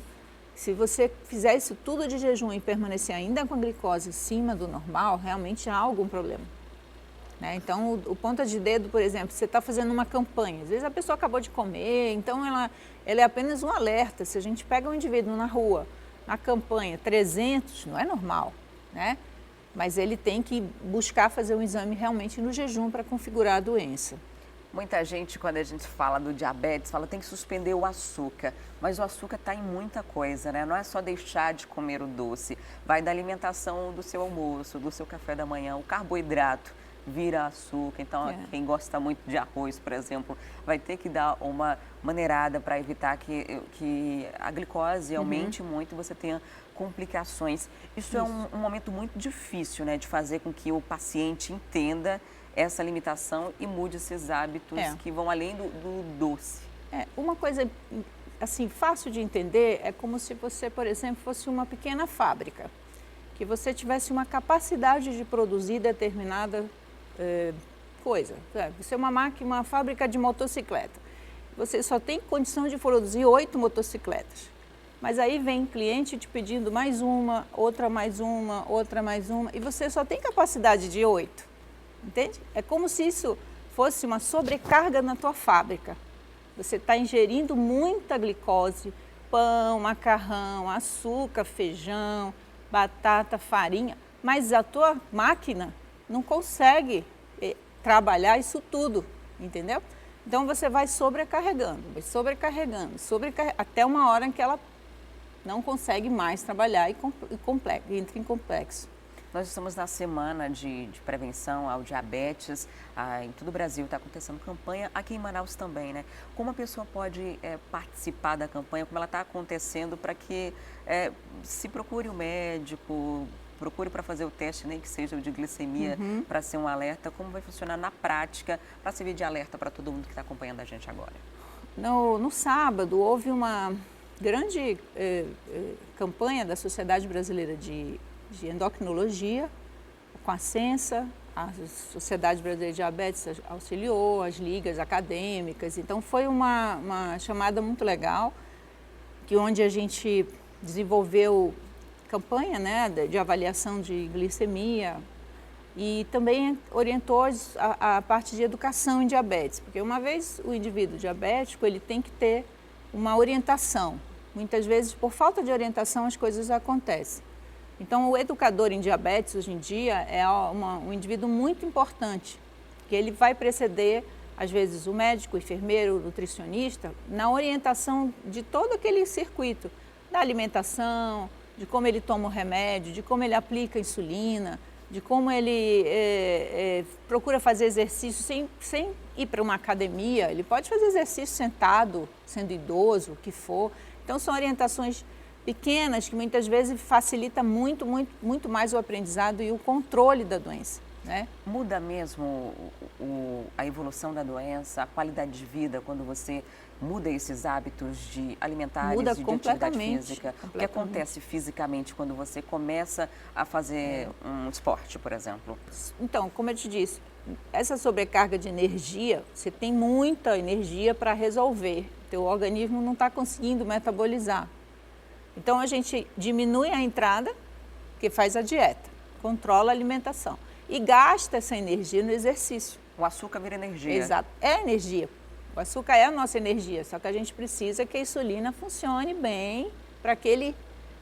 Se você fizer isso tudo de jejum e permanecer ainda com a glicose acima do normal, realmente há algum problema. Né? Então, o ponta de dedo, por exemplo, você está fazendo uma campanha, às vezes a pessoa acabou de comer, então ela é apenas um alerta. Se a gente pega um indivíduo na rua, na campanha, 300, não é normal, né? Mas ele tem que buscar fazer um exame realmente no jejum para configurar a doença. Muita gente, quando a gente fala do diabetes, fala que tem que suspender o açúcar. Mas o açúcar está em muita coisa, né? Não é só deixar de comer o doce. Vai da alimentação do seu almoço, do seu café da manhã. O carboidrato vira açúcar. Então, quem gosta muito de arroz, por exemplo, vai ter que dar uma maneirada para evitar que a glicose aumente muito e você tenha complicações. Isso é um momento muito difícil, né? De fazer com que o paciente entenda essa limitação e mude esses hábitos que vão além do doce. Uma coisa assim fácil de entender é como se você, por exemplo, fosse uma pequena fábrica, que você tivesse uma capacidade de produzir determinada coisa. Você é uma fábrica de motocicleta. Você só tem condição de produzir 8 motocicletas. Mas aí vem cliente te pedindo mais uma, outra mais uma, outra mais uma, e você só tem capacidade de 8. Entende? É como se isso fosse uma sobrecarga na tua fábrica. Você está ingerindo muita glicose, pão, macarrão, açúcar, feijão, batata, farinha, mas a tua máquina não consegue trabalhar isso tudo, entendeu? Então você vai sobrecarregando, até uma hora em que ela não consegue mais trabalhar e entra em complexo. Nós estamos na semana de prevenção ao diabetes. Em todo o Brasil está acontecendo campanha, aqui em Manaus também, né? Como a pessoa pode participar da campanha, como ela está acontecendo para que se procure um médico, procure para fazer o teste, nem que seja o de glicemia, para ser um alerta. Como vai funcionar na prática para servir de alerta para todo mundo que está acompanhando a gente agora? No sábado, houve uma grande campanha da Sociedade Brasileira de Endocrinologia, com a Sensa, a Sociedade Brasileira de Diabetes auxiliou, as ligas acadêmicas. Então, foi uma chamada muito legal, onde a gente desenvolveu campanha, né, de avaliação de glicemia e também orientou a parte de educação em diabetes, porque uma vez o indivíduo diabético, ele tem que ter uma orientação. Muitas vezes, por falta de orientação, as coisas acontecem. Então, o educador em diabetes, hoje em dia, é um indivíduo muito importante, que ele vai preceder, às vezes, o médico, o enfermeiro, o nutricionista, na orientação de todo aquele circuito, da alimentação, de como ele toma o remédio, de como ele aplica a insulina, de como ele procura fazer exercício sem ir para uma academia. Ele pode fazer exercício sentado, sendo idoso, o que for. Então, são orientações pequenas que muitas vezes facilita muito mais o aprendizado e o controle da doença, né? Muda mesmo a evolução da doença, a qualidade de vida, quando você muda esses hábitos alimentares e de atividade física? O que acontece fisicamente quando você começa a fazer um esporte, por exemplo? Então, como eu te disse, essa sobrecarga de energia, você tem muita energia para resolver. Teu organismo não está conseguindo metabolizar. Então, a gente diminui a entrada, que faz a dieta, controla a alimentação e gasta essa energia no exercício. O açúcar vira energia. Exato, é energia. O açúcar é a nossa energia, só que a gente precisa que a insulina funcione bem para que ele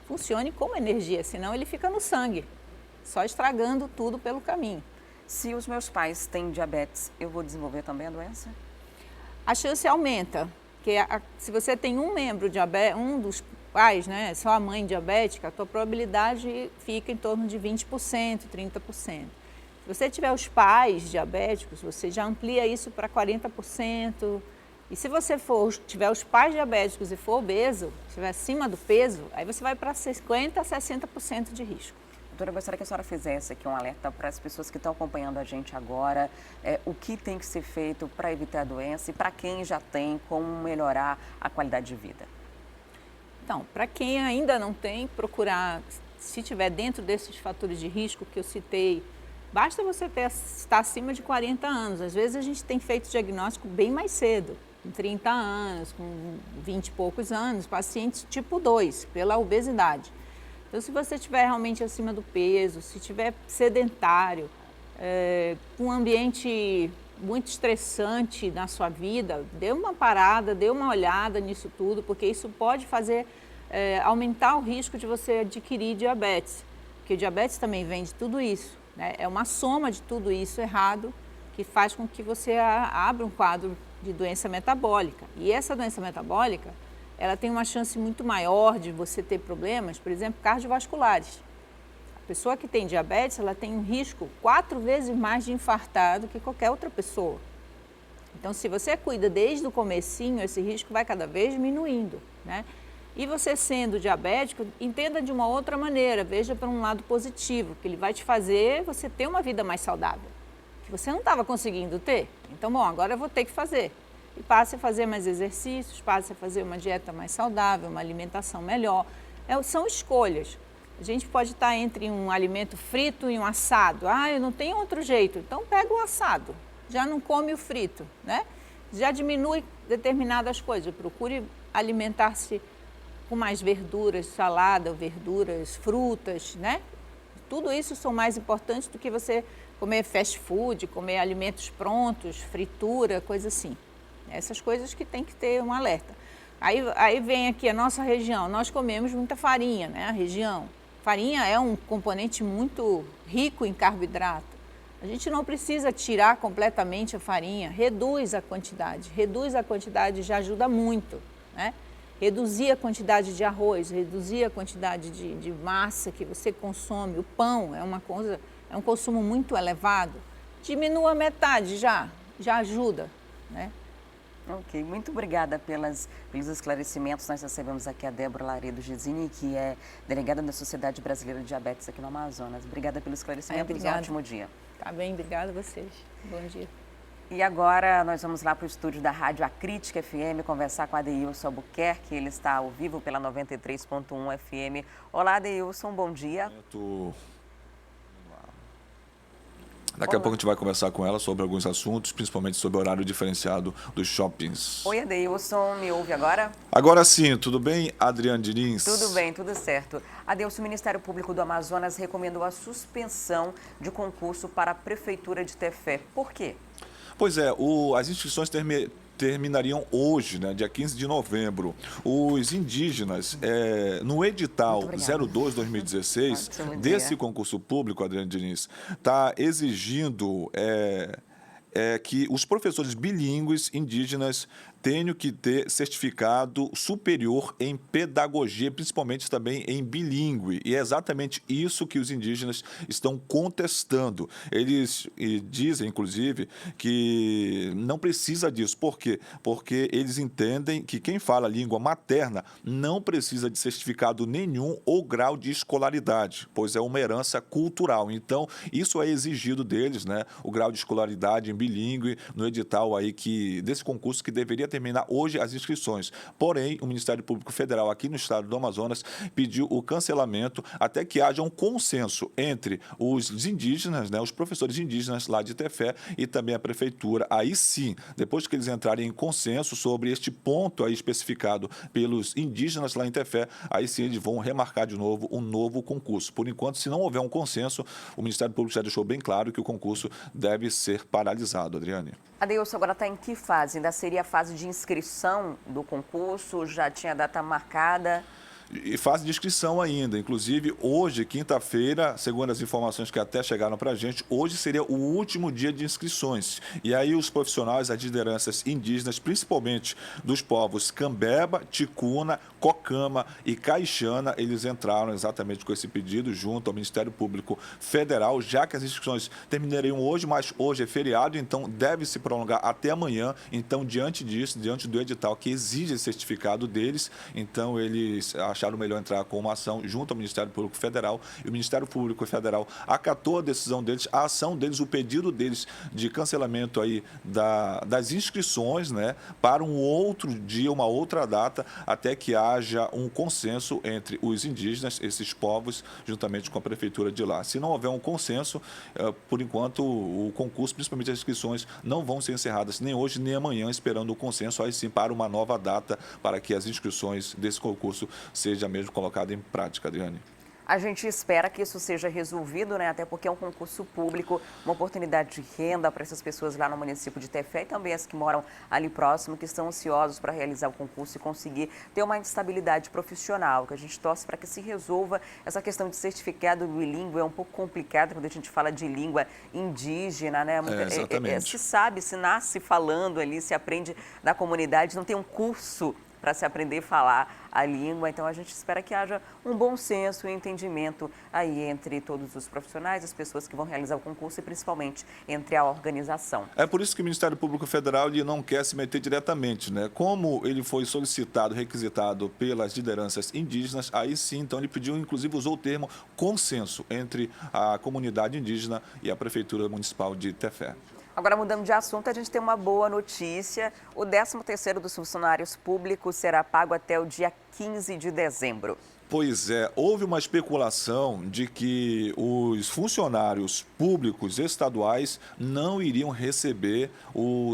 funcione como energia, senão ele fica no sangue, só estragando tudo pelo caminho. Se os meus pais têm diabetes, eu vou desenvolver também a doença? A chance aumenta, porque se você tem um membro diabético, um dos pais, né, só a mãe diabética, a tua probabilidade fica em torno de 20%, 30%. Se você tiver os pais diabéticos, você já amplia isso para 40%. E se você tiver os pais diabéticos e for obeso, estiver acima do peso, aí você vai para 50% a 60% de risco. Doutora, eu gostaria que a senhora fizesse aqui um alerta para as pessoas que estão acompanhando a gente agora, o que tem que ser feito para evitar a doença e para quem já tem, como melhorar a qualidade de vida. Então, para quem ainda não tem, procurar, se estiver dentro desses fatores de risco que eu citei, basta você estar acima de 40 anos. Às vezes a gente tem feito diagnóstico bem mais cedo, com 30 anos, com 20 e poucos anos, pacientes tipo 2, pela obesidade. Então, se você estiver realmente acima do peso, se estiver sedentário, com um ambiente muito estressante na sua vida, dê uma parada, dê uma olhada nisso tudo, porque isso pode fazer aumentar o risco de você adquirir diabetes, porque diabetes também vem de tudo isso, né? É uma soma de tudo isso errado que faz com que você abra um quadro de doença metabólica. E essa doença metabólica, ela tem uma chance muito maior de você ter problemas, por exemplo, cardiovasculares. A pessoa que tem diabetes, ela tem um risco 4 vezes mais de infartar do que qualquer outra pessoa. Então, se você cuida desde o comecinho, esse risco vai cada vez diminuindo, né? E você sendo diabético, entenda de uma outra maneira, veja por um lado positivo, que ele vai te fazer você ter uma vida mais saudável, que você não estava conseguindo ter. Então, bom, agora eu vou ter que fazer. E passe a fazer mais exercícios, passe a fazer uma dieta mais saudável, uma alimentação melhor. São escolhas. A gente pode estar entre um alimento frito e um assado. Ah, eu não tenho outro jeito. Então pega o assado, já não come o frito, né? Já diminui determinadas coisas. Procure alimentar-se com mais verduras, salada, verduras, frutas, né? Tudo isso são mais importantes do que você comer fast food, comer alimentos prontos, fritura, coisa assim. Essas coisas que tem que ter um alerta. Aí vem aqui a nossa região, nós comemos muita farinha, né? A região. Farinha é um componente muito rico em carboidrato. A gente não precisa tirar completamente a farinha, reduz a quantidade já ajuda muito, né? Reduzir a quantidade de arroz, reduzir a quantidade de massa que você consome, o pão é um consumo muito elevado. Diminua metade já ajuda, né? Ok, muito obrigada pelos esclarecimentos. Nós recebemos aqui a Débora Laredo Gisini, que é delegada da Sociedade Brasileira de Diabetes aqui no Amazonas. Obrigada pelo esclarecimento e um ótimo dia. Tá bem, obrigada a vocês. Bom dia. E agora nós vamos lá para o estúdio da Rádio Acrítica FM conversar com a Adeilson Albuquerque. Ele está ao vivo pela 93.1 FM. Olá, Adeilson, bom dia. Daqui a pouco a gente vai conversar com ela sobre alguns assuntos, principalmente sobre o horário diferenciado dos shoppings. Oi, Adeilson, me ouve agora? Agora sim, tudo bem, Adriane Diniz? Tudo bem, tudo certo. Adeilson, o Ministério Público do Amazonas recomendou a suspensão de concurso para a Prefeitura de Tefé. Por quê? Pois é, as inscrições terminariam hoje, né, dia 15 de novembro. Os indígenas, no edital 02-2016, desse concurso público, Adriane Diniz, está exigindo que os professores bilíngues indígenas tenho que ter certificado superior em pedagogia, principalmente também em bilíngue. E é exatamente isso que os indígenas estão contestando. Eles dizem, inclusive, que não precisa disso. Por quê? Porque eles entendem que quem fala língua materna não precisa de certificado nenhum ou grau de escolaridade, pois é uma herança cultural. Então, isso é exigido deles, né? O grau de escolaridade em bilíngue no edital aí desse concurso que deveria terminar hoje as inscrições. Porém, o Ministério Público Federal aqui no estado do Amazonas pediu o cancelamento até que haja um consenso entre os indígenas, né, os professores indígenas lá de Tefé e também a prefeitura. Aí sim, depois que eles entrarem em consenso sobre este ponto aí especificado pelos indígenas lá em Tefé, aí sim eles vão remarcar de novo um novo concurso. Por enquanto, se não houver um consenso, o Ministério Público já deixou bem claro que o concurso deve ser paralisado, Adriane. Adeilson, agora está em que fase? Ainda seria a fase de inscrição do concurso? Já tinha data marcada? E fase de inscrição ainda. Inclusive, hoje, quinta-feira, segundo as informações que até chegaram para a gente, hoje seria o último dia de inscrições. E aí os profissionais, as lideranças indígenas, principalmente dos povos Cambeba, Ticuna, Cocama e Caixana, eles entraram exatamente com esse pedido junto ao Ministério Público Federal, já que as inscrições terminariam hoje, mas hoje é feriado, então deve se prolongar até amanhã. Então, diante disso, diante do edital que exige esse certificado deles, então eles acharam melhor entrar com uma ação junto ao Ministério Público Federal, e o Ministério Público Federal acatou a decisão deles, a ação deles, o pedido deles de cancelamento aí das inscrições, né, para um outro dia, uma outra data, até que haja um consenso entre os indígenas, esses povos, juntamente com a prefeitura de lá. Se não houver um consenso, por enquanto o concurso, principalmente as inscrições, não vão ser encerradas nem hoje nem amanhã, esperando o consenso, aí sim para uma nova data, para que as inscrições desse concurso seja mesmo colocada em prática, Adriane. A gente espera que isso seja resolvido, né? Até porque é um concurso público, uma oportunidade de renda para essas pessoas lá no município de Tefé e também as que moram ali próximo, que estão ansiosos para realizar o concurso e conseguir ter uma estabilidade profissional, que a gente torce para que se resolva essa questão de certificado bilíngue. É um pouco complicado quando a gente fala de língua indígena, né? Exatamente. Se sabe, se nasce falando ali, se aprende na comunidade, não tem um curso para se aprender a falar a língua. Então, a gente espera que haja um bom senso e entendimento aí entre todos os profissionais, as pessoas que vão realizar o concurso e principalmente entre a organização. É por isso que o Ministério Público Federal ele não quer se meter diretamente, né? Como ele foi solicitado, requisitado pelas lideranças indígenas, aí sim, então ele pediu, inclusive usou o termo consenso entre a comunidade indígena e a Prefeitura Municipal de Tefé. Agora, mudando de assunto, a gente tem uma boa notícia. O 13º dos funcionários públicos será pago até o dia 15 de dezembro. Pois é, houve uma especulação de que os funcionários públicos estaduais não iriam receber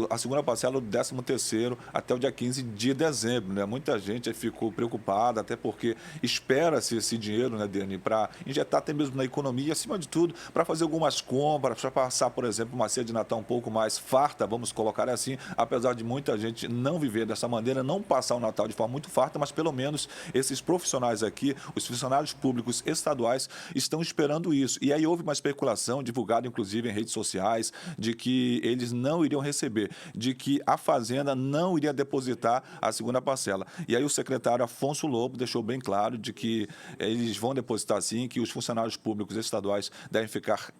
a segunda parcela do 13º até o dia 15 de dezembro, né? Muita gente ficou preocupada, até porque espera-se esse dinheiro, né, Dani, para injetar até mesmo na economia e, acima de tudo, para fazer algumas compras, para passar, por exemplo, uma ceia de Natal um pouco mais farta, vamos colocar assim, apesar de muita gente não viver dessa maneira, não passar o Natal de forma muito farta, mas pelo menos esses profissionais aqui, os funcionários públicos estaduais, estão esperando isso. E aí houve uma especulação, divulgada inclusive em redes sociais, de que eles não iriam receber, de que a Fazenda não iria depositar a segunda parcela. E aí o secretário Afonso Lobo deixou bem claro de que eles vão depositar sim, que os funcionários públicos estaduais devem ficar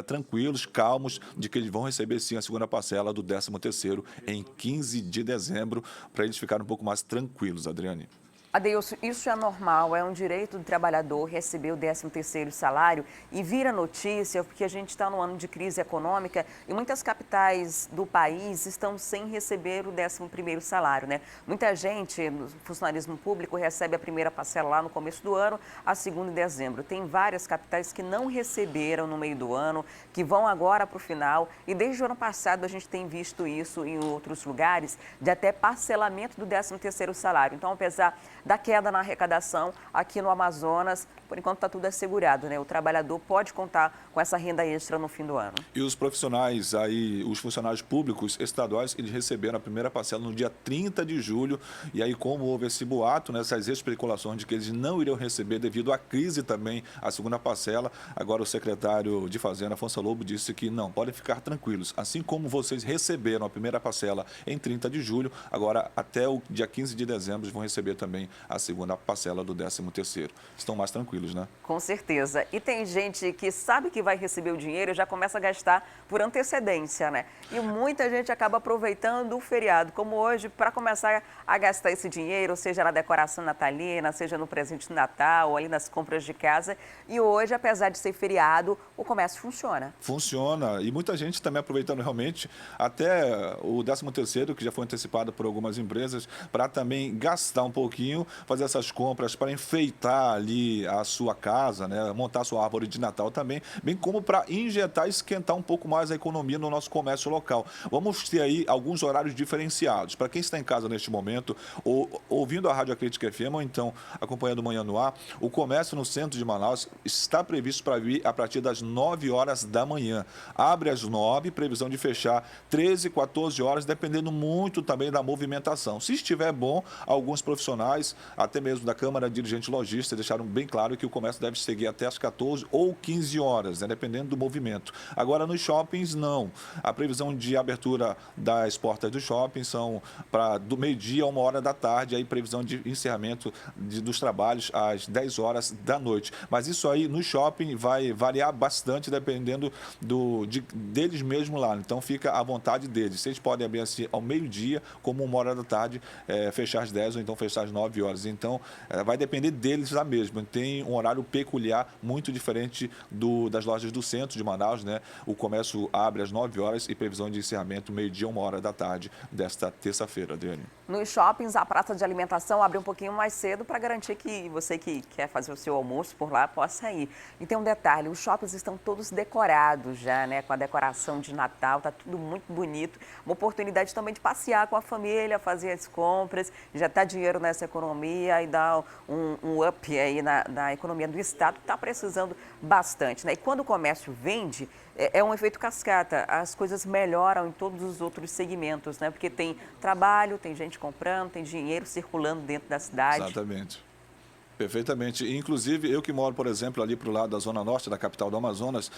tranquilos, calmos, de que eles vão receber sim a segunda parcela do 13º em 15 de dezembro, para eles ficarem um pouco mais tranquilos, Adriane. Adeilson, isso é normal, é um direito do trabalhador receber o 13º salário e vira notícia porque a gente está no ano de crise econômica e muitas capitais do país estão sem receber o 13º salário, né? Muita gente no funcionalismo público recebe a primeira parcela lá no começo do ano, a segunda em dezembro. Tem várias capitais que não receberam no meio do ano, que vão agora para o final e desde o ano passado a gente tem visto isso em outros lugares, de até parcelamento do 13º salário. Então, apesar da queda na arrecadação aqui no Amazonas, por enquanto está tudo assegurado, né? O trabalhador pode contar com essa renda extra no fim do ano. E os profissionais aí, os funcionários públicos estaduais, eles receberam a primeira parcela no dia 30 de julho. E aí, como houve esse boato, né, essas especulações de que eles não iriam receber devido à crise também, a segunda parcela, agora o secretário de Fazenda, Afonso Lobo, disse que não, podem ficar tranquilos. Assim como vocês receberam a primeira parcela em 30 de julho, agora até o dia 15 de dezembro eles vão receber também a segunda parcela do 13º. Estão mais tranquilos, né? Com certeza. E tem gente que sabe que vai receber o dinheiro e já começa a gastar por antecedência, né? E muita gente acaba aproveitando o feriado, como hoje, para começar a gastar esse dinheiro, seja na decoração natalina, seja no presente de Natal, ou ali nas compras de casa. E hoje, apesar de ser feriado, o comércio funciona. Funciona. E muita gente também aproveitando realmente até o 13º, que já foi antecipado por algumas empresas, para também gastar um pouquinho, fazer essas compras para enfeitar ali a sua casa, né? Montar sua árvore de Natal também, bem como para injetar e esquentar um pouco mais a economia no nosso comércio local. Vamos ter aí alguns horários diferenciados. Para quem está em casa neste momento, ou ouvindo a Rádio Acrítica FM, ou então acompanhando Manhã no Ar, o comércio no centro de Manaus está previsto para vir a partir das 9 horas da manhã. Abre às 9, previsão de fechar 13, 14 horas, dependendo muito também da movimentação. Se estiver bom, alguns profissionais mas até mesmo da Câmara Dirigente Logista deixaram bem claro que o comércio deve seguir até as 14 ou 15 horas, né, dependendo do movimento. Agora, nos shoppings, não. A previsão de abertura das portas do shopping são do meio-dia a 1h da tarde, aí previsão de encerramento dos trabalhos às 10 horas da noite. Mas isso aí no shopping vai variar bastante dependendo deles mesmo lá. Então fica à vontade deles. Vocês podem abrir assim ao meio-dia, como 1h da tarde, fechar às 10 ou então fechar às 9 horas. Então vai depender deles lá mesmo. Tem um horário peculiar muito diferente das lojas do centro de Manaus, né? O comércio abre às 9 horas e previsão de encerramento meio-dia, 1h da tarde desta terça-feira, Adriane. Nos shoppings, a praça de alimentação abre um pouquinho mais cedo para garantir que você que quer fazer o seu almoço por lá possa ir. E tem um detalhe, os shoppings estão todos decorados já, né? Com a decoração de Natal, tá tudo muito bonito. Uma oportunidade também de passear com a família, fazer as compras, injetar dinheiro nessa economia e dar um up aí na economia do estado, que está precisando bastante, né? E quando o comércio vende, é um efeito cascata, as coisas melhoram em todos os outros segmentos, né? Porque tem trabalho, tem gente comprando, tem dinheiro circulando dentro da cidade. Exatamente. Perfeitamente. Inclusive, eu que moro, por exemplo, ali para o lado da Zona Norte, da capital do Amazonas,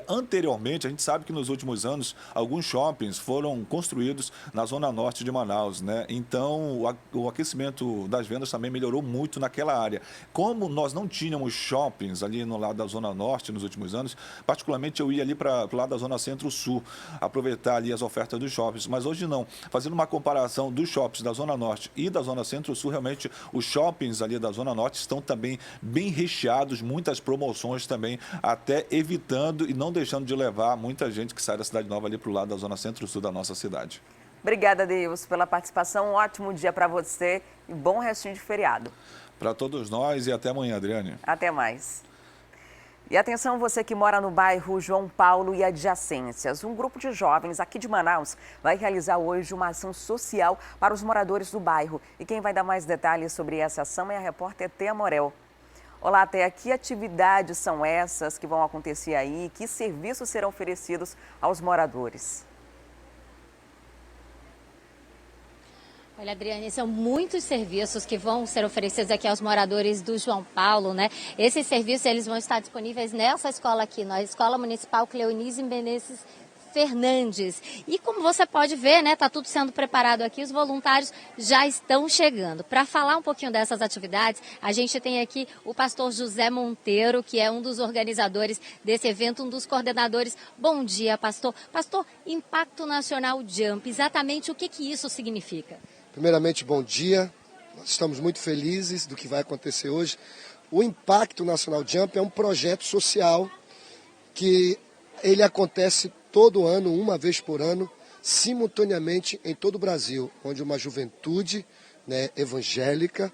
anteriormente, a gente sabe que nos últimos anos, alguns shoppings foram construídos na Zona Norte de Manaus, né? Então, o aquecimento das vendas também melhorou muito naquela área. Como nós não tínhamos shoppings ali no lado da Zona Norte nos últimos anos, particularmente eu ia ali para o lado da Zona Centro-Sul, aproveitar ali as ofertas dos shoppings, mas hoje não. Fazendo uma comparação dos shoppings da Zona Norte e da Zona Centro-Sul, realmente os shoppings ali da Zona Norte estão também bem recheados, muitas promoções também, até evitando e não deixando de levar muita gente que sai da Cidade Nova ali para o lado da Zona Centro-Sul da nossa cidade. Obrigada, Deus, pela participação. Um ótimo dia para você e bom restinho de feriado. Para todos nós e até amanhã, Adriane. Até mais. E atenção, você que mora no bairro João Paulo e adjacências. Um grupo de jovens aqui de Manaus vai realizar hoje uma ação social para os moradores do bairro. E quem vai dar mais detalhes sobre essa ação é a repórter Thea Morel. Olá, Thea, que atividades são essas que vão acontecer aí? Que serviços serão oferecidos aos moradores? Olha, Adriane, são muitos serviços que vão ser oferecidos aqui aos moradores do João Paulo, né? Esses serviços, eles vão estar disponíveis nessa escola aqui, na Escola Municipal Cleonise Menezes Fernandes. E como você pode ver, né, tá tudo sendo preparado aqui, os voluntários já estão chegando. Para falar um pouquinho dessas atividades, a gente tem aqui o pastor José Monteiro, que é um dos organizadores desse evento, um dos coordenadores. Bom dia, pastor. Pastor, Impacto Nacional Jump, exatamente o que isso significa? Primeiramente, bom dia. Nós estamos muito felizes do que vai acontecer hoje. O Impacto Nacional Jump é um projeto social que ele acontece todo ano, uma vez por ano, simultaneamente em todo o Brasil, onde uma juventude, né, evangélica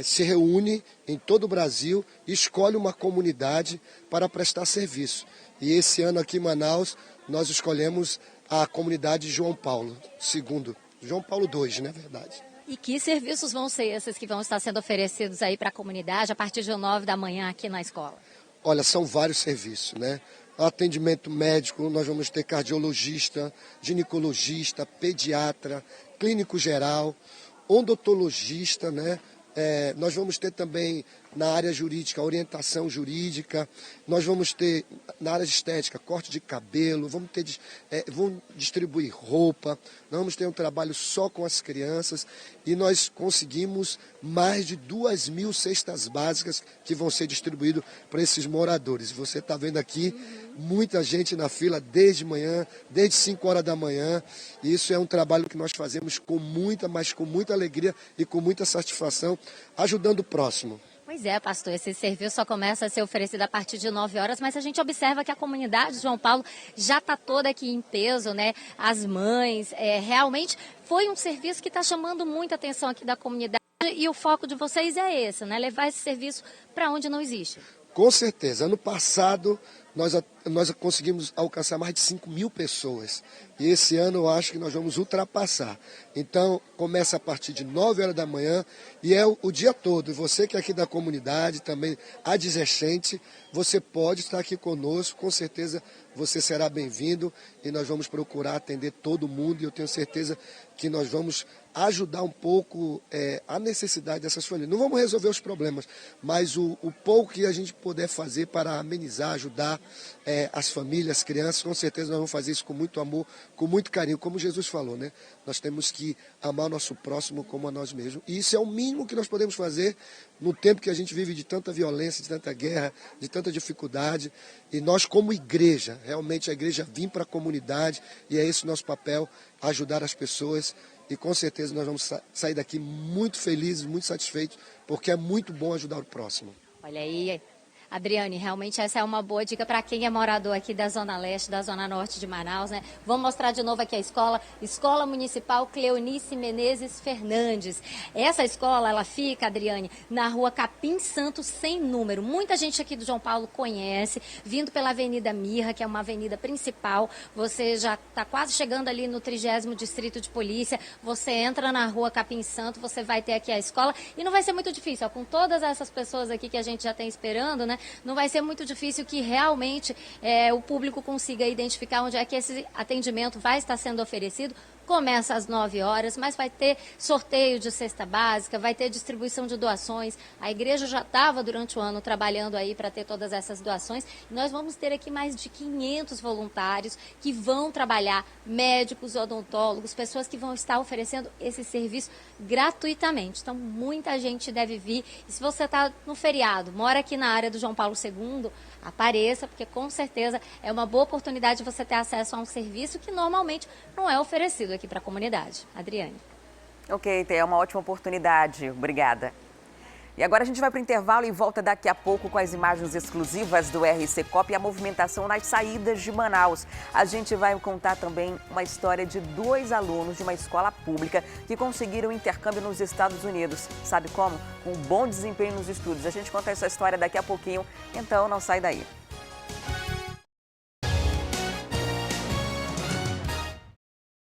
se reúne em todo o Brasil e escolhe uma comunidade para prestar serviço. E esse ano aqui em Manaus, nós escolhemos a comunidade João Paulo II. João Paulo II, na verdade. E que serviços vão ser esses que vão estar sendo oferecidos aí para a comunidade a partir de 9 da manhã aqui na escola? Olha, são vários serviços, né? Atendimento médico, nós vamos ter cardiologista, ginecologista, pediatra, clínico geral, odontologista, né? Nós vamos ter também na área jurídica, orientação jurídica, nós vamos ter na área de estética, corte de cabelo, vamos distribuir roupa, nós vamos ter um trabalho só com as crianças e nós conseguimos mais de 2.000 cestas básicas que vão ser distribuídas para esses moradores. Você está vendo aqui muita gente na fila desde manhã, desde 5 horas da manhã, e isso é um trabalho que nós fazemos com muita alegria e com muita satisfação, ajudando o próximo. Pois é, pastor, esse serviço só começa a ser oferecido a partir de 9 horas, mas a gente observa que a comunidade de João Paulo já está toda aqui em peso, né? As mães, realmente foi um serviço que está chamando muita atenção aqui da comunidade e o foco de vocês é esse, né? Levar esse serviço para onde não existe. Com certeza. Ano passado, nós conseguimos alcançar mais de 5.000 pessoas. E esse ano eu acho que nós vamos ultrapassar. Então, começa a partir de 9 horas da manhã e é o dia todo. E você que é aqui da comunidade, também adjacente, você pode estar aqui conosco. Com certeza você será bem-vindo e nós vamos procurar atender todo mundo. E eu tenho certeza que nós vamos ajudar um pouco a necessidade dessas famílias. Não vamos resolver os problemas, mas o pouco que a gente puder fazer para amenizar, ajudar as famílias, as crianças, com certeza nós vamos fazer isso com muito amor, com muito carinho, como Jesus falou, né? Nós temos que amar o nosso próximo como a nós mesmos. E isso é o mínimo que nós podemos fazer no tempo que a gente vive de tanta violência, de tanta guerra, de tanta dificuldade. E nós, como igreja, realmente a igreja vem para a comunidade e é esse o nosso papel, ajudar as pessoas. E com certeza nós vamos sair daqui muito felizes, muito satisfeitos, porque é muito bom ajudar o próximo. Olha aí, Adriane, realmente essa é uma boa dica para quem é morador aqui da Zona Leste, da Zona Norte de Manaus, né? Vamos mostrar de novo aqui a escola, Escola Municipal Cleonice Menezes Fernandes. Essa escola, ela fica, Adriane, na rua Capim Santo, sem número. Muita gente aqui do João Paulo conhece, vindo pela Avenida Mirra, que é uma avenida principal. Você já está quase chegando ali no 30º Distrito de Polícia. Você entra na rua Capim Santo, você vai ter aqui a escola e não vai ser muito difícil, ó, com todas essas pessoas aqui que a gente já tem esperando, né? Não vai ser muito difícil que realmente o público consiga identificar onde é que esse atendimento vai estar sendo oferecido. Começa às 9 horas, mas vai ter sorteio de cesta básica, vai ter distribuição de doações. A igreja já estava durante o ano trabalhando aí para ter todas essas doações. Nós vamos ter aqui mais de 500 voluntários que vão trabalhar, médicos, odontólogos, pessoas que vão estar oferecendo esse serviço gratuitamente. Então, muita gente deve vir. E se você está no feriado, mora aqui na área do João Paulo II, apareça, porque com certeza é uma boa oportunidade de você ter acesso a um serviço que normalmente não é oferecido aqui para a comunidade. Adriane. Ok, é uma ótima oportunidade. Obrigada. E agora a gente vai para o intervalo e volta daqui a pouco com as imagens exclusivas do RC Coop e a movimentação nas saídas de Manaus. A gente vai contar também uma história de 2 alunos de uma escola pública que conseguiram intercâmbio nos Estados Unidos. Sabe como? Com um bom desempenho nos estudos. A gente conta essa história daqui a pouquinho, então não sai daí.